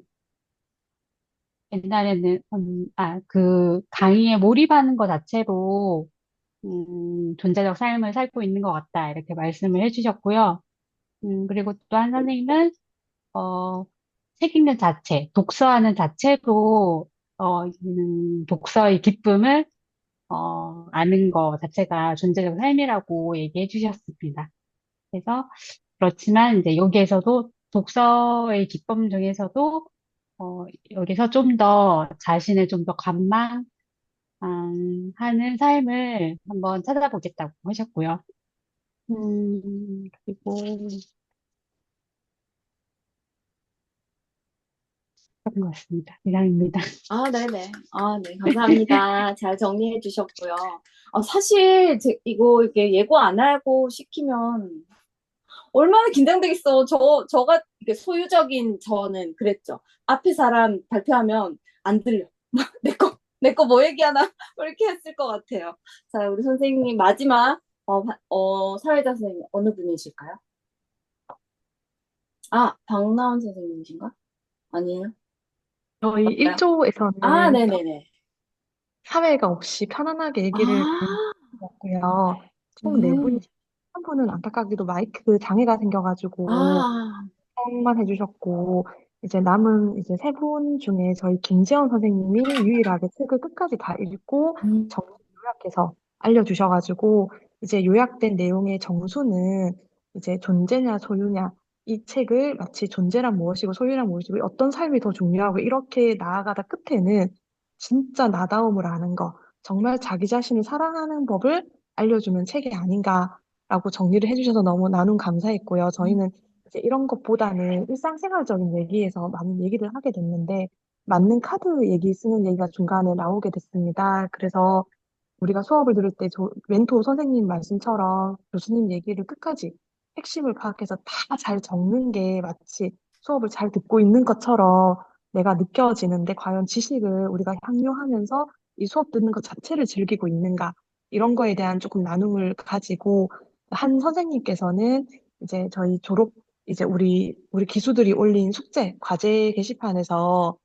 옛날에는, 그 강의에 몰입하는 것 자체로, 존재적 삶을 살고 있는 것 같다, 이렇게 말씀을 해주셨고요. 그리고 또 한 선생님은, 어, 책 읽는 자체, 독서하는 자체로, 독서의 기쁨을, 아는 것 자체가 존재적 삶이라고 얘기해 주셨습니다. 그래서, 그렇지만 이제 여기에서도 독서의 기쁨 중에서도, 여기서 좀 더 자신을 좀 더 하는 삶을 한번 찾아보겠다고 하셨고요. 그리고 그런 것 같습니다. 이상입니다. 네네. 네, 감사합니다. 잘 정리해 주셨고요. 사실, 이거 이렇게 예고 안 하고 시키면 얼마나 긴장되겠어. 저가 이렇게 소유적인 저는 그랬죠. 앞에 사람 발표하면 안 들려. 내 거 뭐 얘기하나? 뭐 이렇게 했을 것 같아요. 자, 우리 선생님, 마지막, 사회자 선생님, 어느 분이실까요? 박나원 선생님이신가? 아니에요? 저희 맞아요? 1조에서는 네네네. 사회가 없이 편안하게 얘기를 아, 드렸고요. 총 네 분이, 음, 한 분은 안타깝게도 마이크 장애가 생겨가지고 아, 만 해주셨고, 이제 남은 이제 세 분 중에 저희 김지연 선생님이 유일하게 책을 끝까지 다 읽고 음, 정리 요약해서 알려주셔가지고, 이제 요약된 내용의 정수는 이제 존재냐 소유냐, 이 책을 마치 존재란 무엇이고 소유란 무엇이고 어떤 삶이 더 중요하고 이렇게 나아가다 끝에는 진짜 나다움을 아는 거, 정말 자기 자신을 사랑하는 법을 알려주는 책이 아닌가라고 정리를 해주셔서 너무 나눔 감사했고요. 음, 저희는 이제 이런 것보다는 일상생활적인 얘기에서 많은 얘기를 하게 됐는데, 맞는 카드 얘기 쓰는 얘기가 중간에 나오게 됐습니다. 그래서 우리가 수업을 들을 때 멘토 선생님 말씀처럼 교수님 얘기를 끝까지 핵심을 파악해서 다 잘 적는 게 마치 수업을 잘 듣고 있는 것처럼 내가 느껴지는데, 과연 지식을 우리가 향유하면서 이 수업 듣는 것 자체를 즐기고 있는가, 이런 거에 대한 조금 나눔을 가지고, 한 선생님께서는 이제 저희 이제 우리 기수들이 올린 숙제 과제 게시판에서,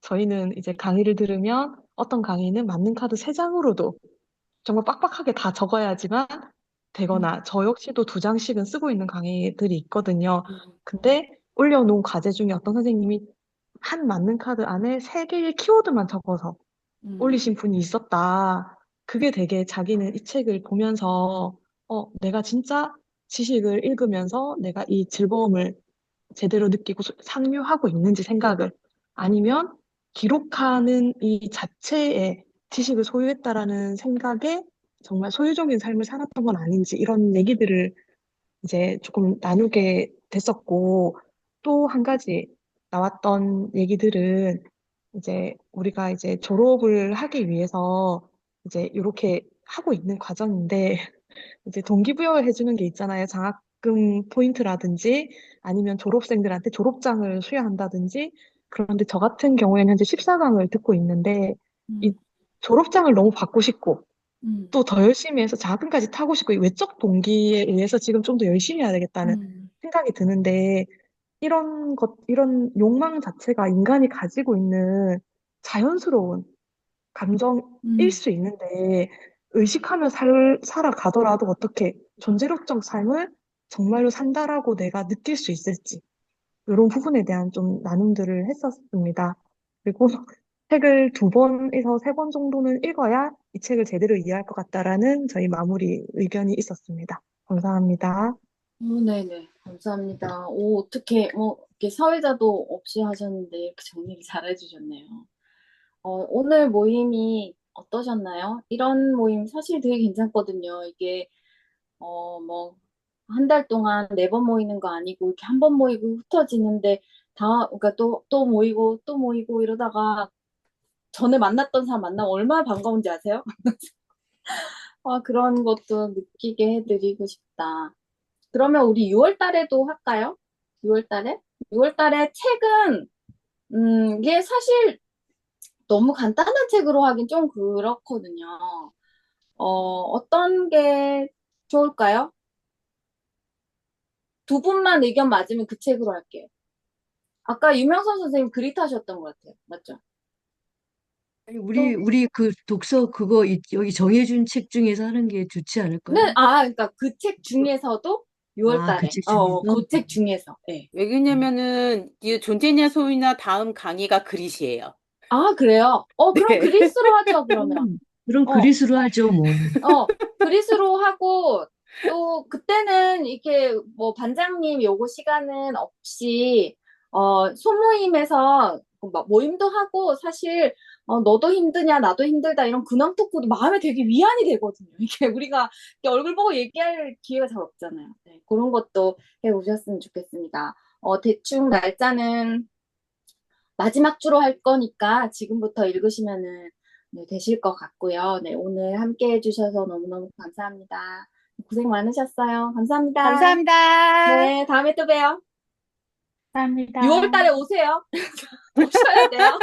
저희는 이제 강의를 들으면 어떤 강의는 맞는 카드 세장으로도 정말 빡빡하게 다 적어야지만 음, 되거나, 저 역시도 두 장씩은 쓰고 있는 강의들이 있거든요. 음, 근데 올려놓은 과제 중에 어떤 선생님이 한 맞는 카드 안에 세 개의 키워드만 적어서 음, 올리신 분이 있었다. 그게 되게 자기는 이 책을 보면서, 내가 진짜 지식을 읽으면서 내가 이 즐거움을 제대로 느끼고 상유하고 있는지 생각을, 아니면 기록하는 이 자체에 지식을 소유했다라는 생각에 정말 소유적인 삶을 살았던 건 아닌지, 이런 얘기들을 이제 조금 나누게 됐었고, 또 한 가지 나왔던 얘기들은, 이제 우리가 이제 졸업을 하기 위해서 이제 이렇게 하고 있는 과정인데, 이제 동기부여 해주는 게 있잖아요. 장학금 포인트라든지 아니면 졸업생들한테 졸업장을 수여한다든지. 그런데 저 같은 경우에는 현재 14강을 듣고 있는데, 이 음, 졸업장을 너무 받고 싶고 음, 또 더 열심히 해서 자학금까지 타고 싶고, 이 외적 동기에 의해서 지금 좀 더 열심히 해야 되겠다는 음, 생각이 드는데, 이런 욕망 자체가 인간이 가지고 있는 자연스러운 감정일 음, 수 있는데, 의식하며 살아가더라도 어떻게 존재력적 삶을 정말로 산다라고 내가 느낄 수 있을지, 이런 부분에 대한 좀 나눔들을 했었습니다. 그리고 책을 두 번에서 세 번 정도는 읽어야 이 책을 제대로 이해할 것 같다라는 저희 마무리 의견이 있었습니다. 감사합니다. 네네. 감사합니다. 어떻게, 이렇게 사회자도 없이 하셨는데 이렇게 정리를 잘 해주셨네요. 오늘 모임이 어떠셨나요? 이런 모임 사실 되게 괜찮거든요. 이게, 뭐, 한 달 동안 네 번 모이는 거 아니고, 이렇게 한 번 모이고 흩어지는데, 그러니까 또 모이고, 또 모이고 이러다가 전에 만났던 사람 만나면 얼마나 반가운지 아세요? 그런 것도 느끼게 해드리고 싶다. 그러면 우리 6월 달에도 할까요? 6월 달에? 6월 달에 책은, 이게 사실 너무 간단한 책으로 하긴 좀 그렇거든요. 어떤 게 좋을까요? 두 분만 의견 맞으면 그 책으로 할게요. 아까 유명선 선생님 그릿하셨던 것 같아요. 맞죠? 아니, 또, 우리 그 독서 그거 여기 정해준 책 중에서 하는 게 좋지 네, 않을까요? 그러니까 그 책 중에서도 6월 아, 그 달에, 책 중에서? 그 책 중에서, 예. 왜냐면은 이 존재냐 소유냐 다음 강의가 그릿이에요. 아, 그래요? 그럼 네. 그리스로 하죠, 그러면. 그럼 어, 그릿으로 하죠, 뭐. 그리스로 하고, 또, 그때는 이렇게, 뭐, 반장님 요거 시간은 없이, 소모임에서, 막 모임도 하고, 사실, 너도 힘드냐, 나도 힘들다, 이런 근황 토크도 마음에 되게 위안이 되거든요. 이게 우리가 이렇게 얼굴 보고 얘기할 기회가 잘 없잖아요. 네, 그런 것도 해 오셨으면 좋겠습니다. 대충 날짜는 마지막 주로 할 거니까 지금부터 읽으시면은 네, 되실 것 같고요. 네, 오늘 함께 해주셔서 너무너무 감사합니다. 고생 많으셨어요. 감사합니다. 감사합니다. 네, 다음에 또 봬요. 감사합니다. 6월 달에 오세요. 오셔야 돼요.